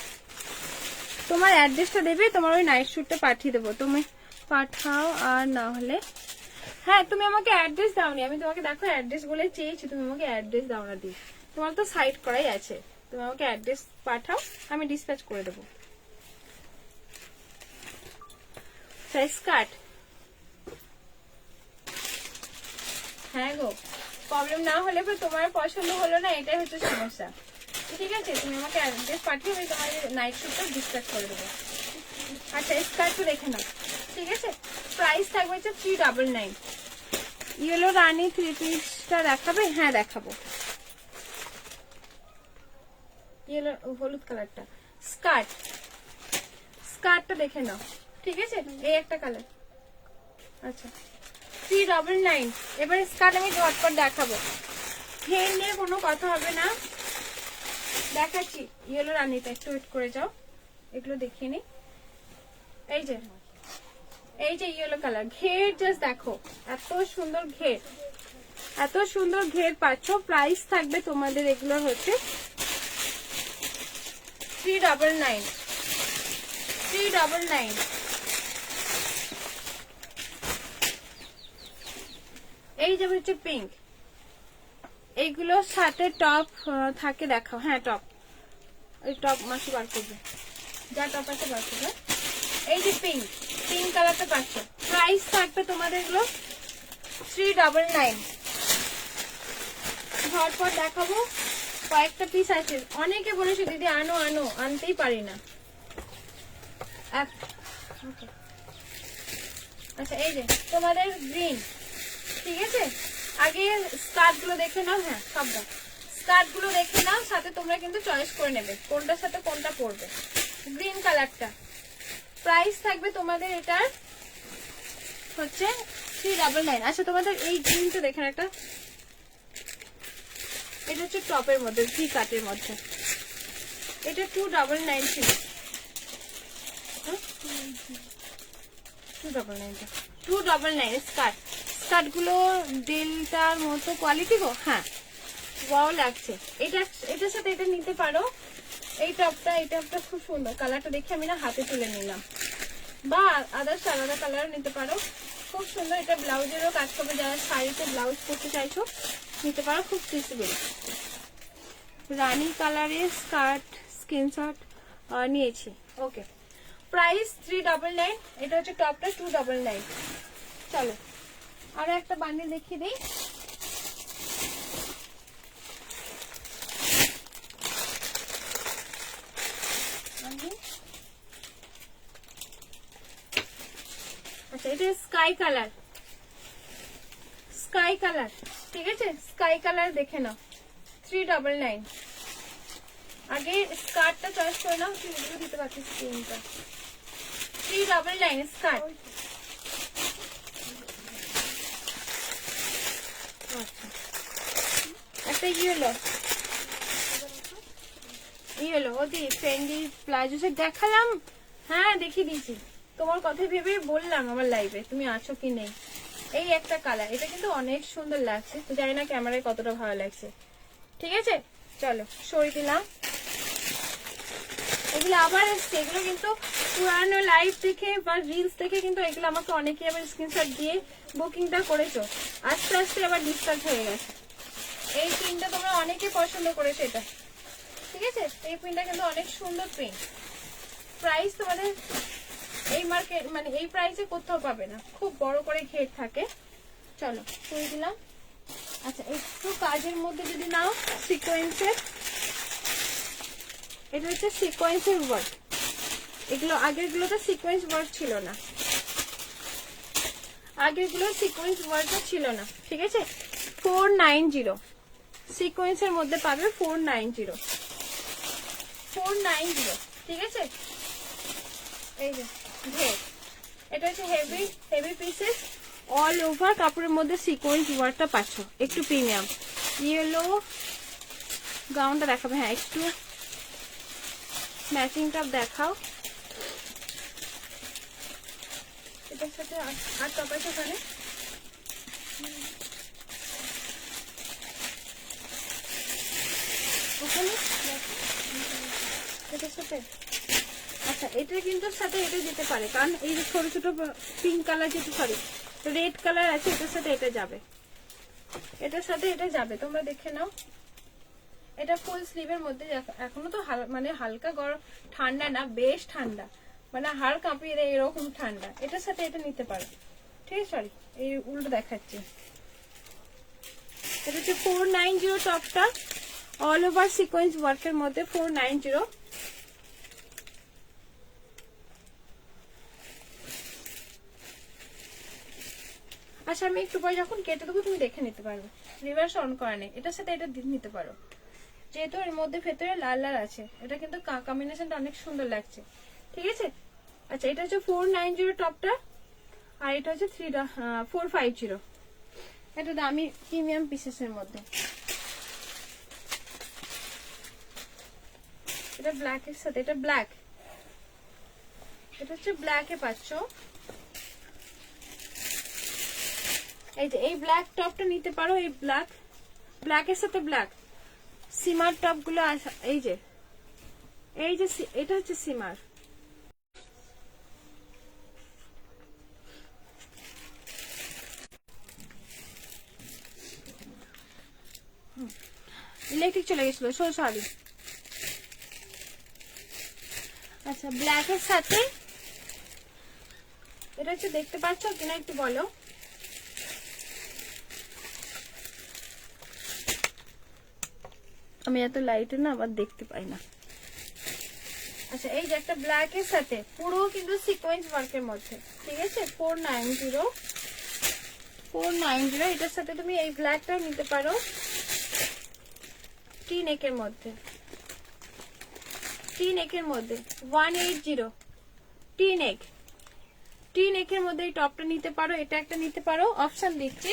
তোমার অ্যাড্রেসটা দেবে, তোমার ওই নাইট স্যুটটা পাঠিয়ে দেবো, তুমি পাঠাও। আর না হলে হ্যাঁ তুমি আমাকে অ্যাড্রেস দাওনি, আমি তোমাকে দেখো অ্যাড্রেস বলে চেয়েছি, তুমি আমাকে অ্যাড্রেস দাও না। দিই তোমার তো সাইড করাই আছে, তুমি আমাকে অ্যাড্রেস পাঠাও, আমি ডিসপ্যাচ করে দেবো। স্কার্ট, হ্যাঁ গো প্রবলেম না হলে তোমার পছন্দ হলো না, এটাই হচ্ছে সমস্যা। ঠিক আছে তুমি আমাকে অ্যাড্রেস পাঠিয়ে আমি তোমার নাইট স্যুটটা ডিসপ্যাচ করে দেবো। আচ্ছা স্কার্টটা দেখে নাও। ঠিক আছে প্রাইস থাকবে হচ্ছে 399। ইয়েলো রানী 3 পিসটা দেখাবে? হ্যাঁ দেখাবো, ইয়েলো হলুদ কালারটা। স্কার্টটা দেখে নাও। ঠিক আছে এই একটা কালার। আচ্ছা 399। এবার স্কার্ট আমি ঝটপট দেখাবো, ঘের নিয়ে কোনো কথা হবে না, দেখাচ্ছি। ইয়েলো রানীটা একটু ওয়েট করে যাও, এগুলো দেখিয়ে নি। এই যে ইয়েলো কালার, ঘের জাস্ট দেখো, এত সুন্দর ঘের, এত সুন্দর ঘের পাচ্ছ। প্রাইস থাকবে তোমাদের এগুলো হচ্ছে 399। এই যে হচ্ছে পিঙ্ক, এইগুলোর সাথে টপ থাকে, দেখাও। হ্যাঁ টপ, ওই টপ মাসি বার করবে, যা টপ আছে বার করবে। এই যে পিঙ্ক কালারটা পাচ্ছ। প্রাইস থাকবে তোমাদের এগুলো 399। ঝটপট দেখাবো, কয়েকটা পিস আছে। অনেকে বলেছে দিদি আনো, আনতেই পারি না। আচ্ছা এই যে তোমাদের গ্রিন। ঠিক আছে আগে স্কার্ট গুলো দেখে নাও, হ্যাঁ সব দাও, স্কার্ট গুলো দেখে নাও, সাথে তোমরা কিন্তু চয়েস করে নেবে কোনটার সাথে কোনটা পরবে। গ্রিন কালারটা প্রাইস থাকবে তোমাদের এটার হচ্ছে 399। আচ্ছা তোমাদের এই গ্রিনটা দেখেন একটা, এটা হচ্ছে টপের মধ্যে, ভি কাটের মধ্যে, এটা 299 ছিল। 299 স্কার্ট গুলো ডেল্টার মতো কোয়ালিটি গো। হ্যাঁ ওয়াও লাগছে, এটার সাথে এটা নিতে পারো। এই টপটা খুব সুন্দর, কালারটা দেখে আমি না হাতে তুলে নিলাম, বা আদার্স আলাদা কালার নিতে পারো, খুব সুন্দর। এটা ব্লাউজেরও কাজ করবে, যারা শাড়িতে ব্লাউজ করতে চাইছো নিতে পারো, খুব ফ্লেক্সিবল। রানী কালারের স্কার্ট স্ক্রিনশট নিয়েছি। Okay price 399। এটা হচ্ছে টপটা 299। চলো আরো একটা বান্ডিল দেখিয়ে দিই। আচ্ছা এটা স্কাই কালার, স্কাই কালার, ঠিক আছে স্কাই কালার দেখে নাও 399। আগে স্কার্টটা চয়েস করে নাও, কি ভিডিও দিতে পারছিস স্ক্রিনটা। 399 স্কার্ট। আচ্ছা একটা ইয়েলো ওদি ট্রেন্ডি প্লাজো সেট দেখালাম, হ্যাঁ দেখিয়ে দিয়েছি, তোমার কথা ভেবে বললাম আমার লাইভে তুমি আছো কি নেই। এই একটা কালার, এটা কিন্তু অনেক সুন্দর লাগছে, তো জানি না ক্যামেরায় কতটা ভালো লাগছে। ঠিক আছে চলো সরিয়ে দিলাম। এগুলো আবার এসছে, এগুলো কিন্তু পুরানো লাইভ দেখে বা রিলস দেখে কিন্তু এগুলো আমাকে অনেকে আবার স্ক্রিনশট দিয়ে বুকিংটা করেছো, আস্তে আস্তে আবার ডিসকাউন্ট হয়ে গেছে। এই প্রিন্টটা তোমরা অনেকে পছন্দ করেছো এটা, ঠিক আছে এই প্রিন্টটা কিন্তু অনেক সুন্দর প্রিন্ট। প্রাইস তোমাদের এই মার্কেট মানে এই প্রাইসে কোথাও পাবে না, খুব বড় করে ঘের থাকে। চলো শুয়ে দিলাম। আচ্ছা একটু কাজের মধ্যে যদি নাও সিকোয়েন্সের, এটা হচ্ছে সিকোয়েন্সের ওয়ার্ক, এগুলো আগের গুলোতে সিকোয়েন্স ওয়ার্ক ছিল না, আগের গুলো সিকোয়েন্স ওয়ার্কও ছিল না, ঠিক আছে 490 সিকোয়েন্সের মধ্যে পাবে 490, ঠিক আছে। এই যে ঘের, এটা হচ্ছে heavy heavy pieces, all over কাপড়ের মধ্যে সিকোয়েন্স ওয়ার্কটা পাচ্ছ, একটু প্রিমিয়াম। ইয়েলো গাউনটা দেখাবে, হ্যাঁ একটু ম্যাচিং টপ দেখাও, এটার সাথে আর টপ আছে ওখানে। ওখানে এটার সাথে আচ্ছা এটা কিন্তু সাথে এটা যেতে পারে, কারণ এই যে ছোট ছোট পিঙ্ক কালার যেটা সরি রেড কালার আছে, এটার সাথে এটা যাবে, এটার সাথে এটা যাবে, তোমরা দেখে নাও। এটা ফুল স্লিভের মধ্যে, এখনো তো মানে হালকা গরম ঠান্ডা না, বেশ ঠান্ডা, মানে হাড় কাঁপিয়ে দেয় এরকম ঠান্ডা, এটার সাথে এটা নিতে পারো, ঠিক আছে। সরি এই উল্টো দেখাচ্ছি, এটা হচ্ছে 490 টপটা, অল ওভার সিকোয়েন্স ওয়ার্কের মধ্যে 490। আচ্ছা আমি একটু পরে যখন কেটে দেবো তুমি দেখে নিতে পারবে, রিভার্স অন করা নেই, এটার সাথে এটা নিতে পারো, যেহেতু এর মধ্যে ভেতরে লাল লাল আছে, এটা কিন্তু কম্বিনেশনটা অনেক সুন্দর লাগছে, ঠিক আছে। আচ্ছা এটা হচ্ছে 490 টপটা, আর এটা হচ্ছে 450, এটা দামি প্রিমিয়াম পিসেসের মধ্যে। এটা ব্ল্যাক এর সাথে, এটা ব্ল্যাক, এটা হচ্ছে ব্ল্যাকে পাচ্ছ। এই যে এই ব্ল্যাক টপটা নিতে পারো, এই ব্ল্যাকের সাথে ব্ল্যাক সিমার টপ গুলো, এই যে এটা হচ্ছে সিমার, ইলেকট্রিক চলে গেছিল, সরি। আচ্ছা ব্ল্যাকের সাথে এটা হচ্ছে, দেখতে পাচ্ছ কিনা একটু বলো। আমি এত লাইটে না আবার দেখতে পাই না। আচ্ছা এই যে একটা ব্ল্যাক এর সাথে পুরো কিন্তু সিকোয়েন্স ওয়ার্কের মধ্যে, ঠিক আছে 490, এটার সাথে তুমি এই ব্ল্যাকটাও নিতে পারো, টি নেকের মধ্যে 180 টি নেকের মধ্যে এই টপটা নিতে পারো, এটা একটা নিতে পারো, অপশন দিচ্ছি।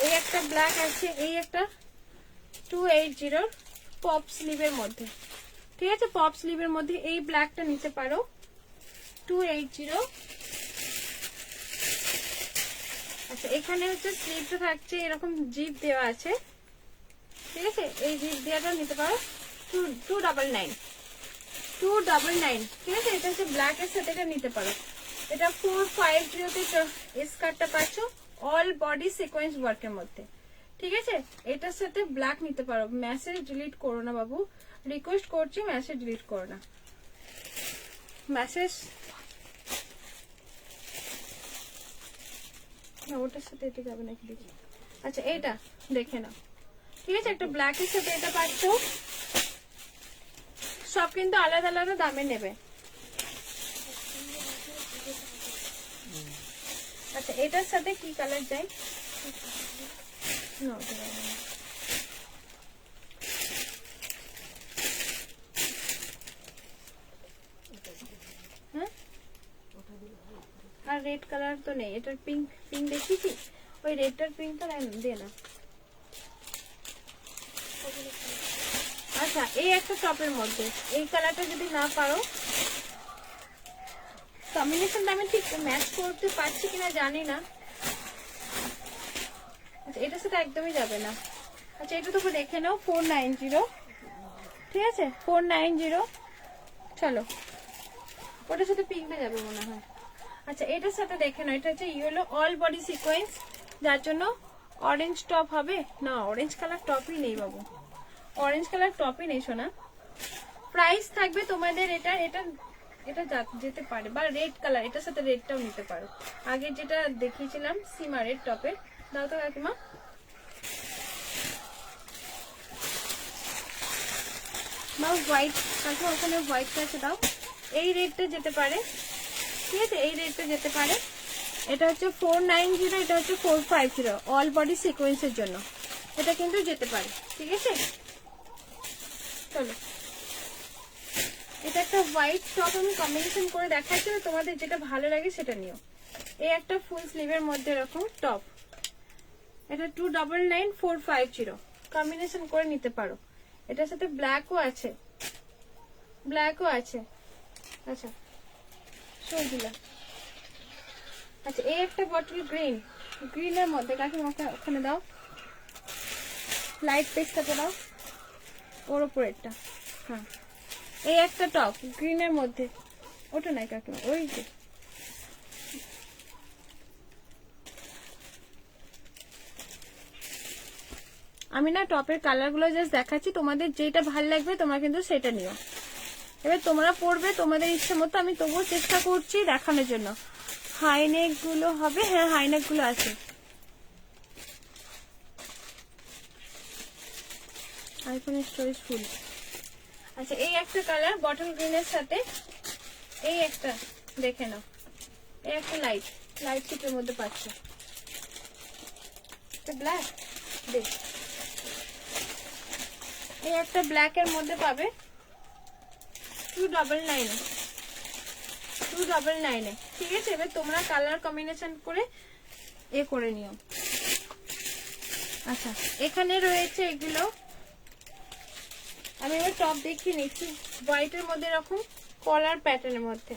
এই একটা ব্ল্যাক আছে, এই একটা 280 পপ স্লিভের মধ্যে, ঠিক আছে পপ স্লিভের মধ্যে এই ব্ল্যাকটা নিতে পারো 280। আচ্ছা এখানে হচ্ছে স্লিভটা থাকছে, এরকম জিপ দেওয়া আছে, ঠিক আছে এই জিপ দেওয়াটা নিতে পারো 299, ঠিক আছে। এটা হচ্ছে ব্ল্যাক এর সাথে এটা নিতে পারো, এটা 450 তে স্কার্টটা পাচ্ছ, অল বডি সিকোয়েন্স ওয়ার্কের মধ্যে, ঠিক আছে। এটার সাথে ব্ল্যাক নিতে পারো। মেসেজ ডিলিট করো না বাবু, রিকোয়েস্ট করছি মেসেজ ডিলিট করো না, মেসেজ না ওটার সাথে এটা যাবে নাকি দেখি। আচ্ছা এইটা দেখে নাও, ঠিক আছে? একটা ব্ল্যাকের সাথে এটা পাচ্ছ, সব কিন্তু আলাদা আলাদা দামে নেবে। আচ্ছা এটার সাথে কি কালার চাই? না ওটা যাবে না। হ্যাঁ আর রেড কালার তো নেই, এটার পিঙ্ক পিঙ্ক দেখিয়েছি, ওই রেডটার পিঙ্কটা দিয়ে না। আচ্ছা এই একটা টপের মধ্যে এই কালারটা যদি না পারো, কম্বিনেশনটা আমি ঠিক ম্যাচ করতে পারছি কিনা জানি না। আচ্ছা এটার সাথে একদমই যাবে না। আচ্ছা এটা তো দেখে নাও 490, ঠিক আছে 490। চলো ওটার সাথে পিঙ্কটা যাবে মনে হয়। আচ্ছা এটার সাথে দেখে নাও, এটা হচ্ছে ইয়েলো অল বডি সিকোয়েন্স, যার জন্য অরেঞ্জ টপ হবে না। অরেঞ্জ কালার টপই নেই বাবু, অরেঞ্জ কালার টপই নেই সোনা। প্রাইস থাকবে তোমাদের এটা এটা এটা যেতে পারে, বা রেড কালার, এটার সাথে রেডটাও নিতে পারো। আগে যেটা দেখিয়েছিলাম সীমা রেড টপের, দাও তো কাকিমা। দাও হোয়াইট, কাকিমা ওখানে হোয়াইটটা আছে দাও। এই রেডটা যেতে পারে, ঠিক আছে এই রেডটা যেতে পারে। এটা হচ্ছে 490, এটা হচ্ছে 450 অল বডি সিকোয়েন্সের জন্য, এটা কিন্তু যেতে পারে, ঠিক আছে? চলো এটা একটা হোয়াইট টপ আমি কম্বিনেশন করে দেখাচ্ছি, তোমাদের যেটা ভালো লাগে সেটা নিও। এই একটা ফুল স্লিভের মধ্যে এরকম টপ, এটা 299 450 কম্বিনেশন করে নিতে পারো। এটার সাথে ব্ল্যাকও আছে, ব্ল্যাকও আছে। আচ্ছা সই দিলাম। আচ্ছা এই একটা বটল গ্রিন, গ্রিনের মধ্যে কাকিমা ওখানে দাও, লাইট পেস্টটাতে দাও, ওর উপরেরটা। হ্যাঁ এই একটা টপ গ্রিনের মধ্যে, ওটা নাই কাকিমা, ওই যে আমি না টপের কালার গুলো জাস্ট দেখাচ্ছি, তোমাদের যেটা ভালো লাগবে তোমরা কিন্তু সেটা নিও। এবার তোমরা পড়বে তোমাদের ইচ্ছে মতো, আমি তবুও চেষ্টা করছি দেখানোর জন্য। হাইনেক গুলো হবে, হ্যাঁ হাইনেক গুলো আছে। IPhone storage full. আচ্ছা এই একটা কালার বটল গ্রিনের সাথে, এই একটা দেখে নাও, এই একটা লাইট লাইট শিটের মধ্যে পাচ্ছ, ব্ল্যাক দেখ, এই একটা ব্ল্যাক এর মধ্যে পাবে 299, ঠিক আছে? এবার তোমরা কালার কম্বিনেশন করে এ করে নিও। আচ্ছা এখানে রয়েছে এগুলো, আমি এবার টপ দেখিয়ে নিচ্ছি হোয়াইটের মধ্যে এরকম কলার প্যাটার্নের মধ্যে।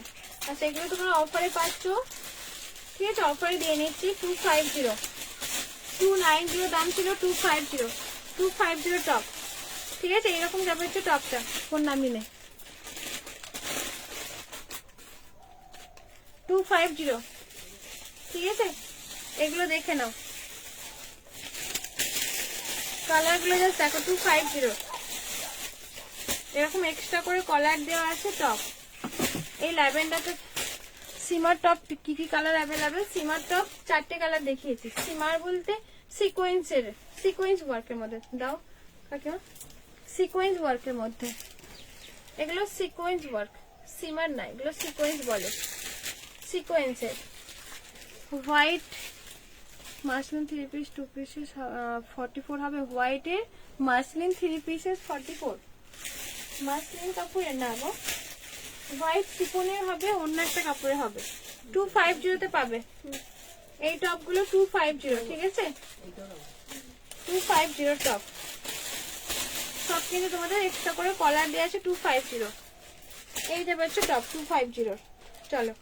আচ্ছা এগুলো তোমরা অফারে পাচ্ছ, ঠিক আছে? অফারে দিয়ে নিচ্ছি 250, 290 দাম ছিল, 250 টপ, ঠিক আছে? এরকম যাবে হচ্ছে টপটা, ফোন নামিয়ে নে 250, ঠিক আছে? এগুলো দেখে নাও, কালার গুলো জাস্ট দেখো 250, এরকম এক্সট্রা করে কলার দেওয়া আছে টপ। এই ল্যাভেন্ডারটা সিমার টপ কি কি কালার অ্যাভেলেবেল? সিমার টপ 4টে কালার দেখিয়েছি, সিমার বলতে সিকোয়েন্সের, সিকোয়েন্স ওয়ার্কের মধ্যে দাও কাকিমা, সিকোয়েন্স ওয়ার্কের মধ্যে, এগুলো সিকোয়েন্স ওয়ার্ক, সিমার না, এগুলো সিকোয়েন্স বলে, সিকোয়েন্সের। হোয়াইট মাসলিন 3 পিস 2 পিসেস 44 হবে, হোয়াইটের মাসলিন 3 পিসেস 44, মাসলিন কাপড়ের না গো, হোয়াইট শিফনের হবে, অন্য একটা কাপড়ে হবে, 250 তে পাবে। এই টপ গুলো 250, ঠিক আছে? 250 টপ, সব কিন্তু তোমাদের এক্সট্রা করে কলার দেওয়া আছে 250। এই যাবে হচ্ছে টপ 250। চলো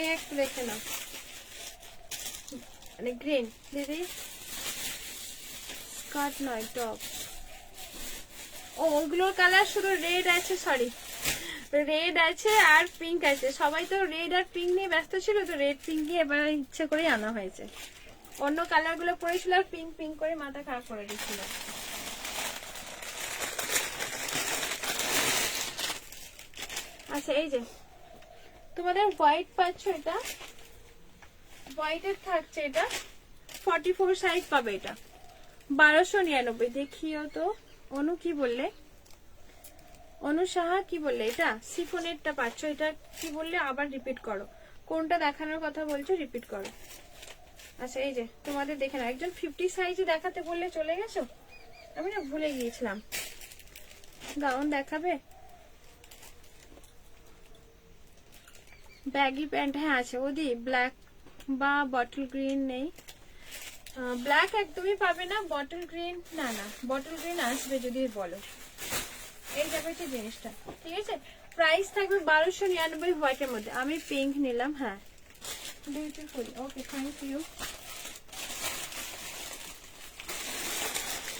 এই একটু দেখে নাও, মানে গ্রিন দিদি, স্কার্ট নয় টপ। ও ওগুলোর কালার শুধু রেড আছে, সরি রেড আছে আর পিঙ্ক আছে, সবাই তো রেড আর পিঙ্ক নিয়ে ব্যস্ত ছিল, তো রেড পিঙ্ক নিয়ে এবার ইচ্ছে করেই আনা হয়েছে। অন্য কালার গুলো পরেছিল আর পিঙ্ক পিঙ্ক করে মাথা খারাপ করে দিচ্ছিল। আচ্ছা এই যে তোমাদের হোয়াইট পাচ্ছ, এটা হোয়াইটের থাকছে, এটা 44 সাইজ পাবে, এটা 1299। দেখিও তো অনু কি বললে, অনু সাহা কি বললে, এটা সিফনেরটা পাচ্ছ, এটা কি বললে আবার রিপিট করো, কোনটা দেখানোর কথা বলছো রিপিট করো। আচ্ছা এই যে তোমাদের দেখে না, একজন 50 সাইজে দেখাতে বললে চলে গেছো, আমি না ভুলে গিয়েছিলাম। গাউন দেখাবে, ব্যাগি প্যান্ট হ্যাঁ আছে ওদি, ব্ল্যাক বা বটল গ্রিন নেই, ব্ল্যাক একদমই পাবে না, বটল গ্রিন না, না বটল গ্রিন আসবে যদি বলো। এই যাবে জিনিসটা, ঠিক আছে। প্রাইস থাকবে 1299 হোয়াইটের মধ্যে। আমি পিঙ্ক নিলাম, হ্যাঁ বিউটিফুল, ওকে থ্যাংক ইউ।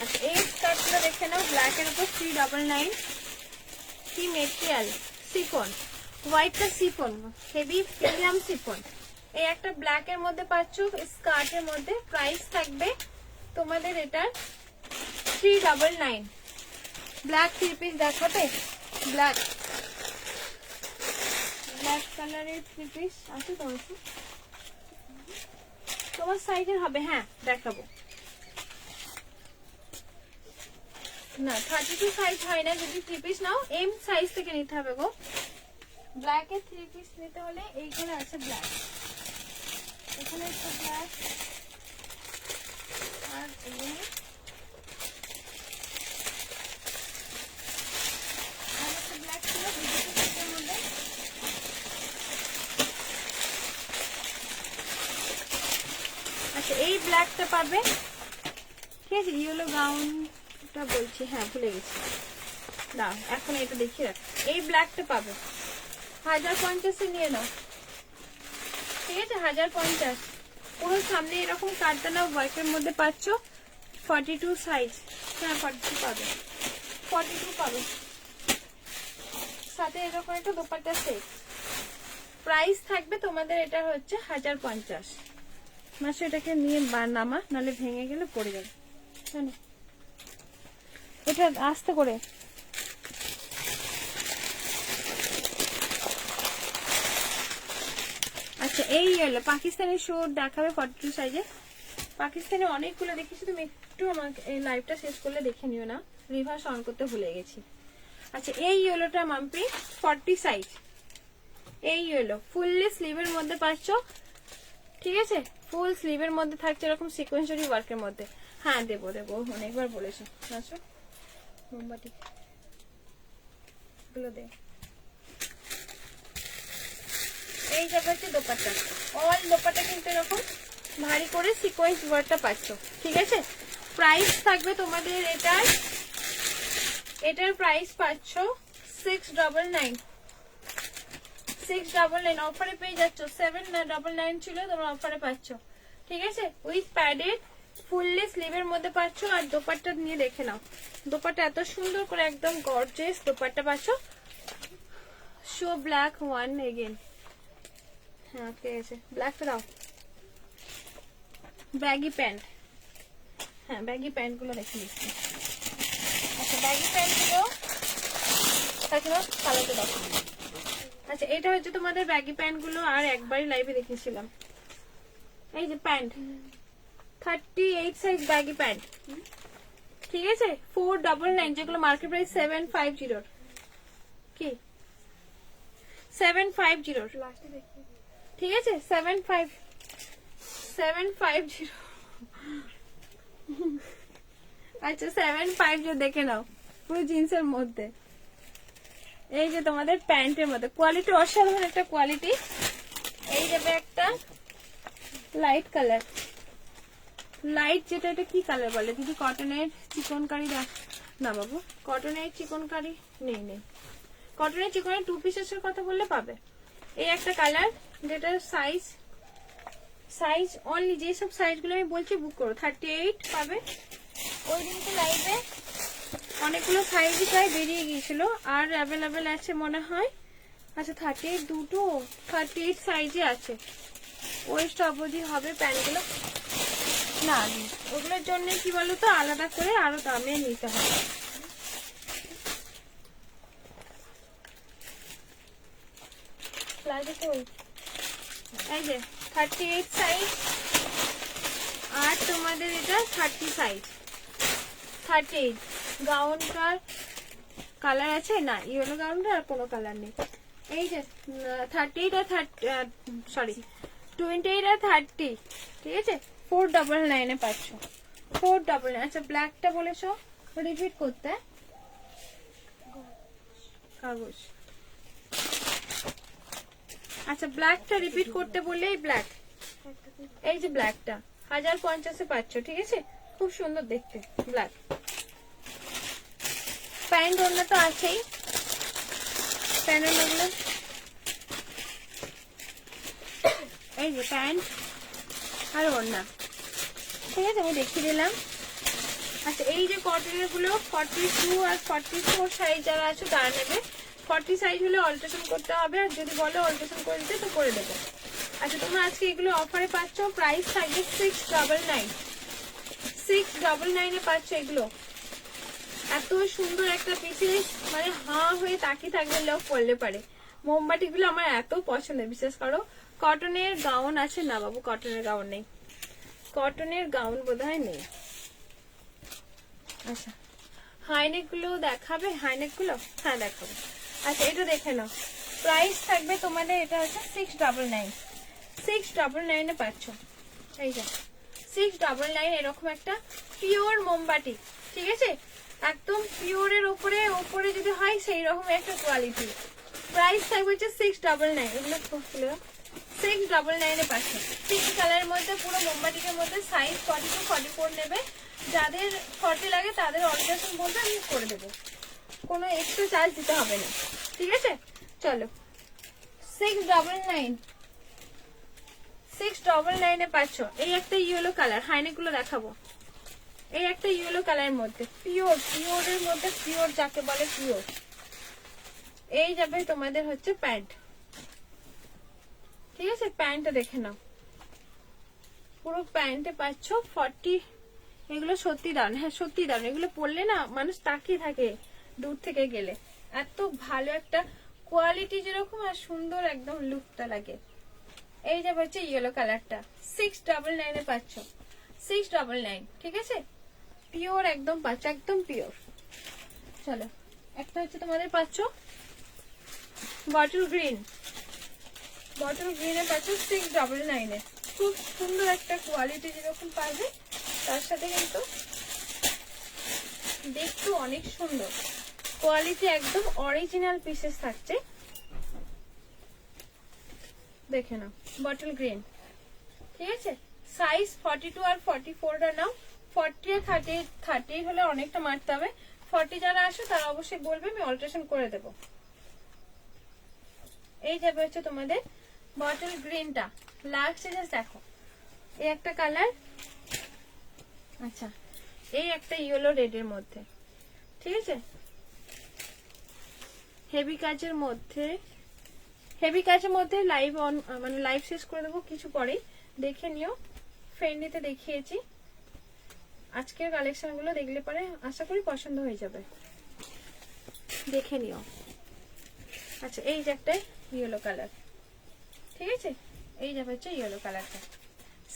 আচ্ছা এই স্কার্টগুলো দেখে নাও, ব্ল্যাক এর উপর 399। কি মেটেরিয়াল, সিফন, হোয়াইটটা সিফন, হেভি প্রিমিয়াম সিফন। এই একটা ব্ল্যাক এর মধ্যে পাচ্ছ স্কার্টের মধ্যে, প্রাইস থাকবে তোমাদের এটার 399। ব্ল্যাক 3 পিস দেখাবে, ব্ল্যাক ব্ল্যাক কালারের 3 পিস আছে তোমার সাইজের হবে, হ্যাঁ দেখাবো না। 32 সাইজ হয় না, যদি 3 পিস নাও এম সাইজ থেকে নিতে হবে গো। ব্ল্যাক এর 3 পিস নিতে হলে এইখানে আছে ব্ল্যাক, এখানে একটা ব্ল্যাক, আর এখানে আরেকটা ব্ল্যাক ছিল ভিডিওটার মধ্যে। আচ্ছা এই ব্ল্যাকটা পাবে, ঠিক আছে। ইয়েলো গাউনটা বলছি, হ্যাঁ ভুলে গেছি, না এখন এটা দেখিয়ে রাখ। এই ব্ল্যাকটা পাবে 1050 নিয়ে নাও, ঠিক আছে 1050। পুরো সামনে এরকম কাটদানা ওয়ার্কের মধ্যে পাচ্ছ, 42 সাইজ, হ্যাঁ 42 পাবে, 42 পাবে। সাথে এরকম একটা দোপাট্টা সেট, প্রাইস থাকবে তোমাদের এটা হচ্ছে 1050। মাসে এটাকে নিয়ে নামা, নাহলে ভেঙে গেলে পড়ে যাবে, জানো এটা আস্তে করে। আচ্ছা এই হলো পাকিস্তানি শুট দেখাবে 42 সাইজে। পাকিস্তানি অনেকগুলো দেখেছি, তুমি একটু আমাকে এই লাইভটা শেষ করলে দেখে নিও না, রিভার্স অন করতে ভুলে গেছি। আচ্ছা এই ইয়েলোটা মাম্পি 40 সাইজ, এই ইয়েলো ফুললি স্লিভের মধ্যে পাচ্ছ, ঠিক আছে। ফুল স্লিভের মধ্যে থাকছে এরকম সিকোয়েন্সারি ওয়ার্কের মধ্যে, হ্যাঁ দেবো দেবো অনেকবার বলেছি। আসো মোমবাতি গুলো দে। এই যাবে হচ্ছে দোপাট্টা, অল দোপাট্টা কিন্তু এরকম ভারী করে সিকোয়েন্স ওয়ার্কটা পাচ্ছ, ঠিক আছে। প্রাইস থাকবে তোমাদের এটার প্রাইস পাচ্ছ 699। 699 অফারে পেয়ে যাচ্ছ, 799 ছিল, তোমরা অফারে পাচ্ছ, ঠিক আছে। উইথ প্যাডেড ফুললি স্লিভের মধ্যে পাচ্ছ, আর দোপাট্টা নিয়ে দেখে নাও, দোপাট্টা এত সুন্দর করে একদম গর্জিয়াস দোপাট্টা পাচ্ছ। শো ব্ল্যাক ওয়ান এগেন, হ্যাঁ ঠিক আছে ব্ল্যাকটা দাও। ব্যাগি প্যান্ট, হ্যাঁ ব্যাগি প্যান্ট গুলো দেখে নিচ্ছি। আচ্ছা ব্যাগি প্যান্ট গুলো কালারটা দাও। আচ্ছা এটা হচ্ছে তোমাদের ব্যাগি প্যান্ট গুলো, আর একবারই লাইভে দেখেছিলাম। এই যে প্যান্ট 38 সাইজ ব্যাগি প্যান্ট, ঠিক আছে 499, যেগুলো মার্কেট প্রাইস 750, কি 750, ঠিক আছে 750। আচ্ছা 750 দেখে নাও, পুরো জিন্সের মধ্যে। এই যে তোমাদের প্যান্টের মধ্যে কোয়ালিটি অসাধারণ একটা কোয়ালিটি। এই যাবে একটা লাইট কালার, লাইট যেটা, এটা কি কালার বলে দিদি? কটনের চিকনকারি দেখ না বাবু, কটনের চিকনকারি নেই, কটনের চিকনের 2 পিসের কথা বললে পাবে। এই একটা কালার, যেটা সাইজ অনলি, যেসব সাইজগুলো আমি বলছি বুক করো, 38 পাবে। ওই দিনকে লাইভে অনেকগুলো সাইজই প্রায় বেরিয়ে গিয়েছিল, আর অ্যাভেলেবেল আছে মনে হয়। আচ্ছা 38 দুটো 38 সাইজে আছে, ওয়েস্ট অবধি হবে প্যান্টগুলো। না ওগুলোর জন্য কি বলতো, আলাদা করে আরো দামে নিতে হবে। প্লাজো কই? এই যে 38 সাইজ, আর তোমাদের এটা 30 সাইজ। 38 গাউনটার কালার আছে না, ইয়েলো গাউনটার আর কোনো কালার নেই। এই যে 38 আর 28 আর 30, ঠিক আছে 499 এ পাচ্ছ। 499। আচ্ছা ব্ল্যাকটা বলেছো রিপিট করতে, কাগজ। আচ্ছা ব্ল্যাকটা রিপিট করতে বললেই ব্ল্যাক, এই যে ব্ল্যাকটা 1050 এ পাচ্ছ, ঠিক আছে খুব সুন্দর দেখতে ব্ল্যাক। প্যান্ট ওড়না তো আছেই, প্যান্ট ওড়নাগুলো এই যে প্যান্ট আর ওড়না, ঠিক আছে আমি দেখিয়ে দিলাম। আচ্ছা এই যে কটনের গুলো 42 আর 44 সাইজ যারা আছে তারা নেবে। 40 সাইজ হলে অল্টারেশন করতে হবে, আর যদি বলো অল্টারেশন করে দিতে তো করে দেবো। আচ্ছা তোমরা আজকে এগুলো অফারে পাচ্ছ, প্রাইস থাকবে 699। 699 এ পাচ্ছ এগুলো। এত সুন্দর একটা পিসিস, মানে হাঁ হয়ে তাকিয়ে থাকবে লোক পড়লে পারে। মোমবাতি গুলো আমার এত পছন্দের, বিশ্বাস করো। কটনের গাউন আছে না বাবু? কটনের গাউন নেই, কটনের গাউন বোধহয় নেই। আচ্ছা হাইনেক গুলো দেখাবে? হাইনেক গুলো হ্যাঁ দেখাবো। আচ্ছা এটা দেখে নাও, প্রাইস থাকবে তোমাদের এটা হচ্ছে 699। 699 এ পাচ্ছ। এই যে 699 এরকম একটা পিওর মোমবাতি, ঠিক আছে একদম পিওরের উপরে যদি হয় সেই রকম একটা কোয়ালিটি। প্রাইস থাকবে হচ্ছে 699। এগুলো 699 এ পাচ্ছ। পিঙ্ক কালারের মধ্যে পুরো মোমবাতিকের মধ্যে সাইজ 42 44 নেবে। যাদের 40 লাগে তাদের অল্টারেশন বলতে আমি করে দেবো, কোনো এক্সট্রা চার্জ দিতে হবে না, ঠিক আছে। চলো 699 699 এ পাচ্ছ। এই একটা ইয়েলো কালার, হাইনেক গুলো দেখাবো। এই একটা ইয়েলো কালারের মধ্যে পিওরের মধ্যে পিওর যাকে বলে পিওর। এই যাবে তোমাদের হচ্ছে প্যান্ট, ঠিক আছে প্যান্টটা দেখে নাও, পুরো প্যান্টে পাচ্ছ 40। এগুলো সত্যি দারুন, হ্যাঁ সত্যি দারুন, এগুলো পরলে না মানুষ তাকিয়ে থাকে দূর থেকে গেলে। এত ভালো একটা কোয়ালিটি যেরকম আর সুন্দর একদম লুকটা লাগে। এই যে হচ্ছে ইয়েলো কালারটা 699 এ পাচ্ছ। 699, ঠিক আছে পিওর একদম পাচ্ছ, একদম পিওর। চলো একটা হচ্ছে তোমাদের পাচ্ছ বটল গ্রিন। বটল গ্রিনে পাচ্ছ 699 এ। খুব সুন্দর একটা কোয়ালিটি যেরকম পাবে, তার সাথে কিন্তু দেখতে অনেক সুন্দর কোয়ালিটি, একদম অরিজিনাল পিসেস থাকছে। দেখে নাও বটল গ্রিন, ঠিক আছে সাইজ 42 আর 44 নাও। 40 আর 38 হলে অনেকটা মারতে হবে। 40 যারা আসো তারা অবশ্যই বলবে, আমি অল্টারেশন করে দেব। এই যাবে হচ্ছে তোমাদের বটল গ্রিনটা। লাস্ট জাস্ট দেখো এই একটা কালার, আচ্ছা এই একটা ইয়েলো রেডের মধ্যে, ঠিক আছে হেভি কাজের মধ্যে লাইভ অন, মানে লাইভ শেষ করে দেবো কিছু পরেই, দেখে নিও। ফ্রেন্ডিতে দেখিয়েছি, আজকের কালেকশন গুলো দেখলে পরে আশা করি পছন্দ হয়ে যাবে, দেখে নিও। আচ্ছা এই যে একটা ইয়েলো কালার, ঠিক আছে এই যাবে হচ্ছে ইয়েলো কালারটা,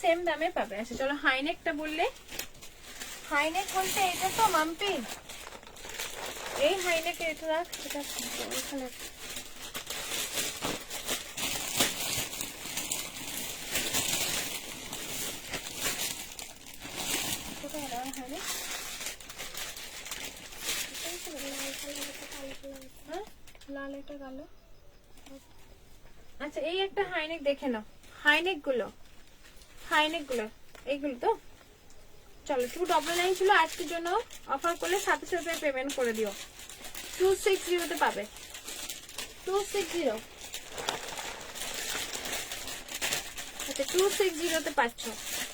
সেম দামে পাবে। আচ্ছা চলো হাইনেকটা বললে, হাইনেক বলতে এটা তো মাম্পি, এই হাইনেক এটা রাখ, এটা ওইখানে লাল এটা কালো। আচ্ছা এই একটা হাইনেক দেখে নাও, হাইনেক গুলো এইগুলো তো। চলো 299 ছিল, আজকের জন্য অফার করলে 700 টাকা পেমেন্ট করে দিও। 260 তে পাবে, 260। আচ্ছা 260 তে পাচ্ছ,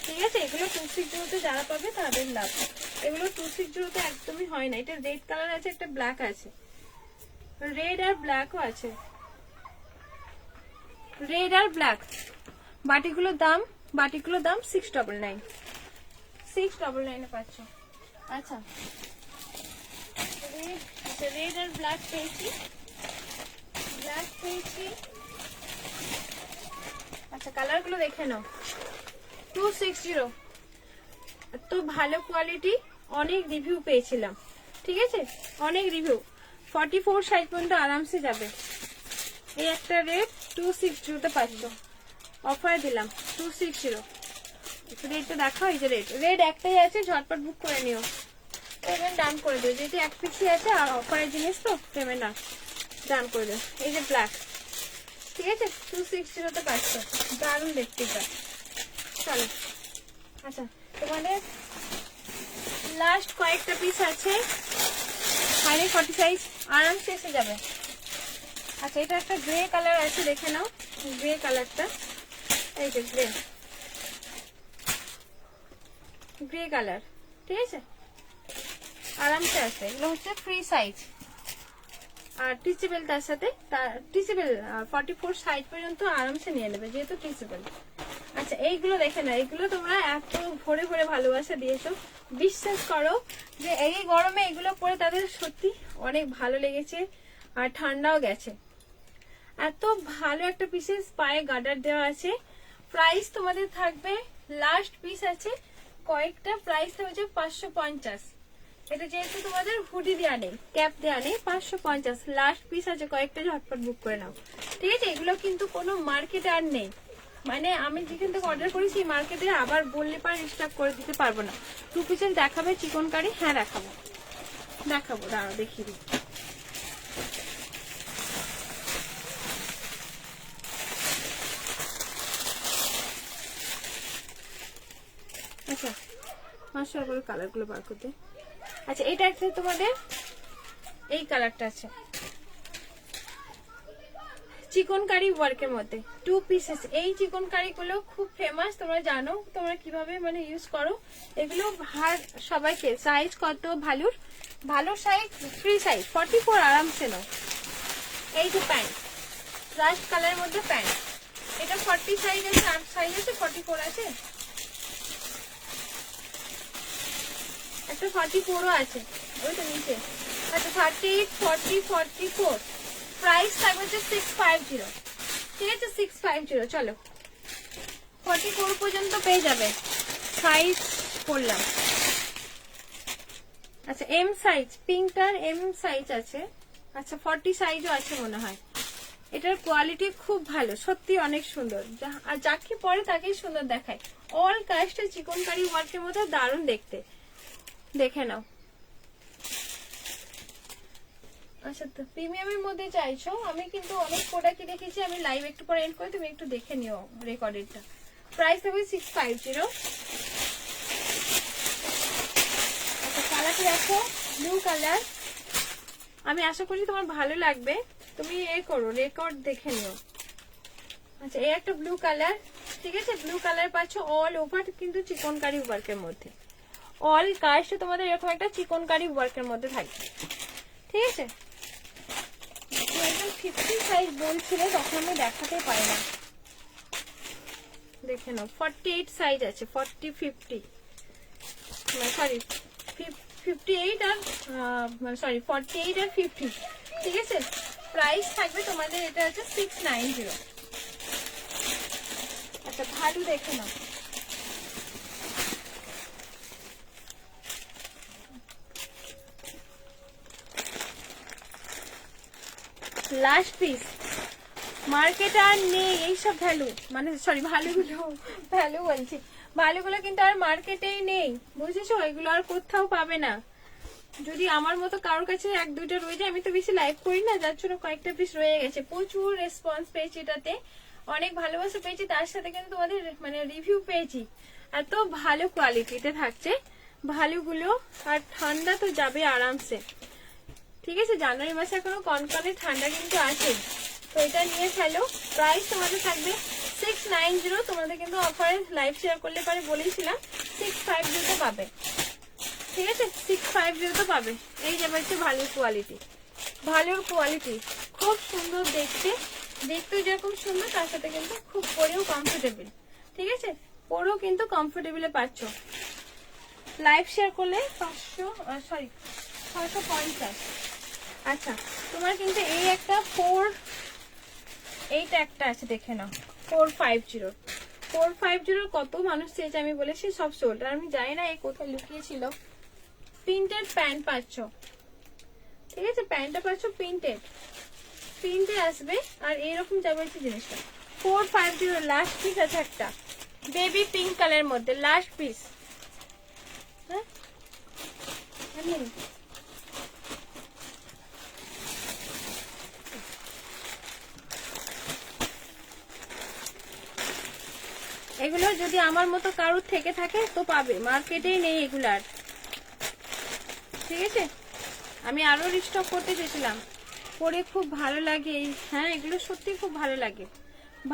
ঠিক আছে এগুলো 260 তে যারা পাবে তাদের লাভ। এগুলো 260 তে একদমই হয় না। এটা রেড কালার আছে, একটা ব্ল্যাক আছে, রেড আর ব্ল্যাকও আছে, রেড আর ব্ল্যাক। বাটিগুলোর দাম 699, 699 এ পাচ্ছ। আচ্ছা রেড আর ব্ল্যাক পেয়েছি, আচ্ছা কালার গুলো দেখে নাও। 260, তো ভালো কোয়ালিটি, অনেক রিভিউ পেয়েছিলাম, ঠিক আছে, অনেক রিভিউ। 44 সাইজ পর্যন্ত আরামসে যাবে। এই একটা রেট 260 তে পাচ্ছ, অফারে দিলাম 260। একটু রেটটা দেখো, এই যে রেট একটাই আছে, ঝটপট বুক করে নিও, পেমেন্ট ডান করে দিও, যেহেতু এক পিসই আছে আর অফারের জিনিস তো পেমেন্ট ডান করে দিও। এই যে ব্ল্যাক, ঠিক আছে, 260 তে পাচ্ছ, দারুণ দেখতে এটা। চলো আচ্ছা তোমাদের লাস্ট কয়েকটা পিস আছে, 40 সাইজ আরামসে এসে যাবে। আচ্ছা এটা একটা গ্রে কালার আছে, দেখে নাও গ্রে কালারটা, এই যে গ্রে কালার, ঠিক আছে, আরামসে আছে। এগুলো হচ্ছে ফ্রি সাইজ আর টিচেবল, তার সাথে টিচেবল 44 সাইজ পর্যন্ত আরামসে নিয়ে নেবে যেহেতু টিচেবল। আচ্ছা এইগুলো দেখে না, এগুলো তোমরা এত ভরে ভরে ভালোবাসা দিয়েছো, বিশ্বাস করো যে এই গরমে এগুলো পরে তাদের সত্যি অনেক ভালো লেগেছে আর ঠান্ডাও গেছে। এত ভালো একটা পিসেস পায়ে গার্ডার দেওয়া আছে। প্রাইস তোমাদের থাকবে, লাস্ট পিস আছে কয়েকটা, প্রাইস হচ্ছে 550। এটা যেহেতু তোমাদের হুডি দেওয়া নেই, ক্যাপ দেওয়া নেই, 550 লাস্ট পিস আছে কয়েকটা, ঝটপট বুক করে নাও, ঠিক আছে। এগুলো কিন্তু কোনো মার্কেটে আর নেই, মানে আমি যেখান থেকে অর্ডার করেছি মার্কেটে আবার বললে পারে স্টক করে দিতে পারবো না। 2 পিসের দেখাবে চিকন কারি? হ্যাঁ দেখাবো, দাঁড়াও দেখিয়ে দিই। আচ্ছা 500 করে কালার গুলো বার করতে। আচ্ছা এটা একটা তোমাদের এই কালারটা আছে চিকন কারি ওয়ার্কের মধ্যে, 2 পিসেস। এই চিকন কারি গুলো খুব ফেমাস, তোমরা জানো তোমরা কিভাবে মানে ইউজ করো এগুলো। সবাইকে সাইজ কত ভালো সাইজ, ফ্রি সাইজ 44 আরামসে নাও। এই যে প্যান্ট, রাস্ট কালারের মধ্যে প্যান্ট, এটা 40 সাইজ আছে, 8 সাইজ আছে, 44 আছে, একটা 44ও আছে ওই তো নিচে। আচ্ছা 38, 40, 44, প্রাইস থাকবে হচ্ছে 650, ঠিক আছে 650। চলো 44 পর্যন্ত পেয়ে যাবে, সাইজ করলাম। আচ্ছা এম সাইজ, পিঙ্কটার এম সাইজ আছে, আচ্ছা 40 সাইজও আছে মনে হয়। এটার কোয়ালিটি খুব ভালো, সত্যি অনেক সুন্দর, আর যাকে পরে তাকেই সুন্দর দেখায়। অল কাজটা চিকনকারি ওয়ার্কের মধ্যে দারুণ দেখতে, দেখে নাও। আচ্ছা তো প্রিমিয়ামের মধ্যে চাইছো, আমি কিন্তু অনেক প্রোডাক্টই দেখেছি, আমি লাইভ একটু পরে এন্ড করে তুমি একটু দেখে নিও রেকর্ডেডটা। প্রাইস হবে 650। আচ্ছা কালারটা দেখো, ব্লু কালার, আমি আশা করি তোমার ভালো লাগবে, তুমি করো রেকর্ড দেখে নিও। আচ্ছা এই একটা ব্লু কালার, ঠিক আছে, ব্লু কালার পাচ্ছ অল ওভার কিন্তু চিকনকারি ওয়ার্কের মধ্যে, অল কাজটা তোমাদের এরকম একটা চিকনকারি ওয়ার্কের মধ্যে থাকবে, ঠিক আছে। 50 সাইজ বলছিল তখন আমি দেখাতে পারি না, দেখে নাও 48 সাইজ আছে, 40, 50 সরি 58 আর সরি 48 আর 50, ঠিক আছে। প্রাইস থাকবে তোমাদের এটা হচ্ছে 690। আচ্ছা ভালো দেখে নাও, লাস্ট পিস, মার্কেট আর নেই এইসব ভ্যালু, মানে সরি ভ্যালু বলছি, ভালোগুলো কিন্তু আর মার্কেটেই নেই, বুঝেছো, এগুলো আর কোথাও পাবে না। যদি আমার মতো কারোর কাছে 1-2টা রয়ে যায়, আমি তো বেশি লাইভ করি না, যার জন্য কয়েকটা পিস রয়ে গেছে। প্রচুর রেসপন্স পেয়েছি এটাতে, অনেক ভালোবাসা পেয়েছি, তার সাথে কিন্তু তোমাদের মানে রিভিউ পেয়েছি। এত ভালো কোয়ালিটিতে থাকছে ভালোগুলো, আর ঠান্ডা তো যাবে আরামসে, ঠিক আছে। জানুয়ারি মাসে এখনো কনকনে ঠান্ডা কিন্তু আছে, তো এটা নিয়ে ফেলো। প্রাইস তোমাদের থাকবে 690, তোমাদের কিন্তু অফারে লাইভ শেয়ার করলে পারে বলেছিলাম 650 পাবে, ঠিক আছে 650 পাবে। এই যে হচ্ছে ভালোর কোয়ালিটি খুব সুন্দর দেখতে, দেখতেও যেরকম সুন্দর তার সাথে কিন্তু খুব পরেও কমফোর্টেবল, ঠিক আছে, পরেও কিন্তু কমফোর্টেবলে পাচ্ছ। লাইভ শেয়ার করলে 650। আচ্ছা তোমার কিন্তু এই একটা এইটা একটা আছে দেখে নাও 450 450 কত মানুষ চেয়েছে আমি বলেছি সব সোল্ড। আর আমি জানি না এই কোথায় লুকিয়েছিল। প্রিন্টেড প্যান্ট পাচ্ছ, ঠিক আছে, প্যান্টটা পাচ্ছ প্রিন্টেড, প্রিন্টে আসবে। আর এইরকম যাবে হচ্ছে জিনিসটা 450 লাস্ট পিস আছে একটা বেবি পিঙ্ক কালারের মধ্যে, লাস্ট পিস। হ্যাঁ এগুলো যদি আমার মতো কারোর থেকে থাকে তো পাবে, মার্কেটেই নেই এগুলার, ঠিক আছে। আমি আরো রিস্টক করতে চেয়েছিলাম, পরে খুব ভালো লাগে। হ্যাঁ এগুলো সত্যি খুব ভালো লাগে,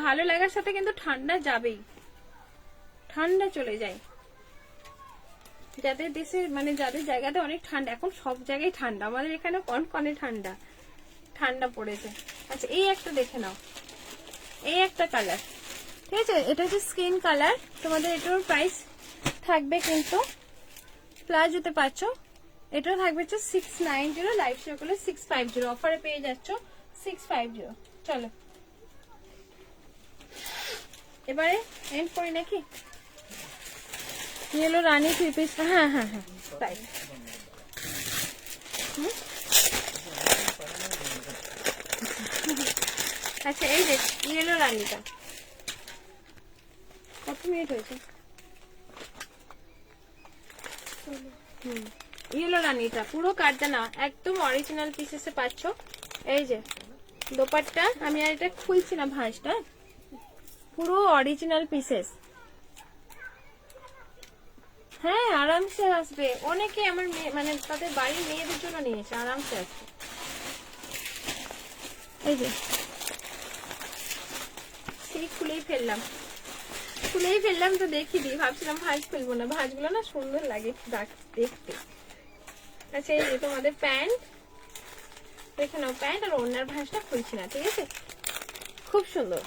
ভালো লাগার সাথে কিন্তু ঠান্ডা যাবেই, ঠান্ডা চলে যায়। যাদের দেশে মানে যাদের জায়গাতে অনেক ঠান্ডা, এখন সব জায়গায় ঠান্ডা, আমাদের এখানে কনকনে ঠান্ডা, ঠান্ডা পড়েছে। আচ্ছা এই একটা দেখে নাও, এই একটা কালার, ঠিক আছে, এটা হচ্ছে স্কিন কালার। তোমাদের এটার প্রাইস থাকবে কিন্তু প্লাজোতে পাচ্ছ, এটাও থাকবে হচ্ছে 690, লাইভ শেয়ার করলে 650, অফারে পেয়ে যাচ্ছ 650। চলো এবারে এন্ড করি নাকি? ইয়েলো রানী 3 পিস, হ্যাঁ হ্যাঁ হ্যাঁ তাই। আচ্ছা এই যে ইয়েলো রানীটা কত মিনিট হয়েছে? ইয়েলো রানীটা পুরো কাটদানা একদম অরিজিনাল পিসেসে পাচ্ছ। এই যে দোপাট্টা, আমি আর এটা খুলছি না ভাঁজটা, পুরো অরিজিনাল পিসেস। হ্যাঁ আরামসে আসবে, অনেকে আমার মানে তাদের বাড়ির মেয়েদের জন্য নিয়েছে, আরামসে আসবে। এই যে সেই খুলেই ফেললাম তো দেখি দিই, ভাবছিলাম ভাঁজ খুলবো না, ভাঁজগুলো না সুন্দর লাগে দেখতে। আচ্ছা এই যে তোমাদের প্যান্ট দেখে নাও, প্যান্ট আর ওড়নার ভাঁজটা খুলছি না, ঠিক আছে, খুব সুন্দর।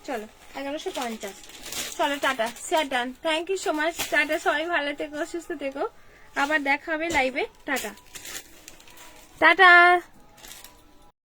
চলো 1150। চলো টাটা, share done, thank you so much, টাটা, সবাই ভালো থেকো, সুস্থ থেকো, আবার দেখা হবে লাইভে, টাটা টাটা।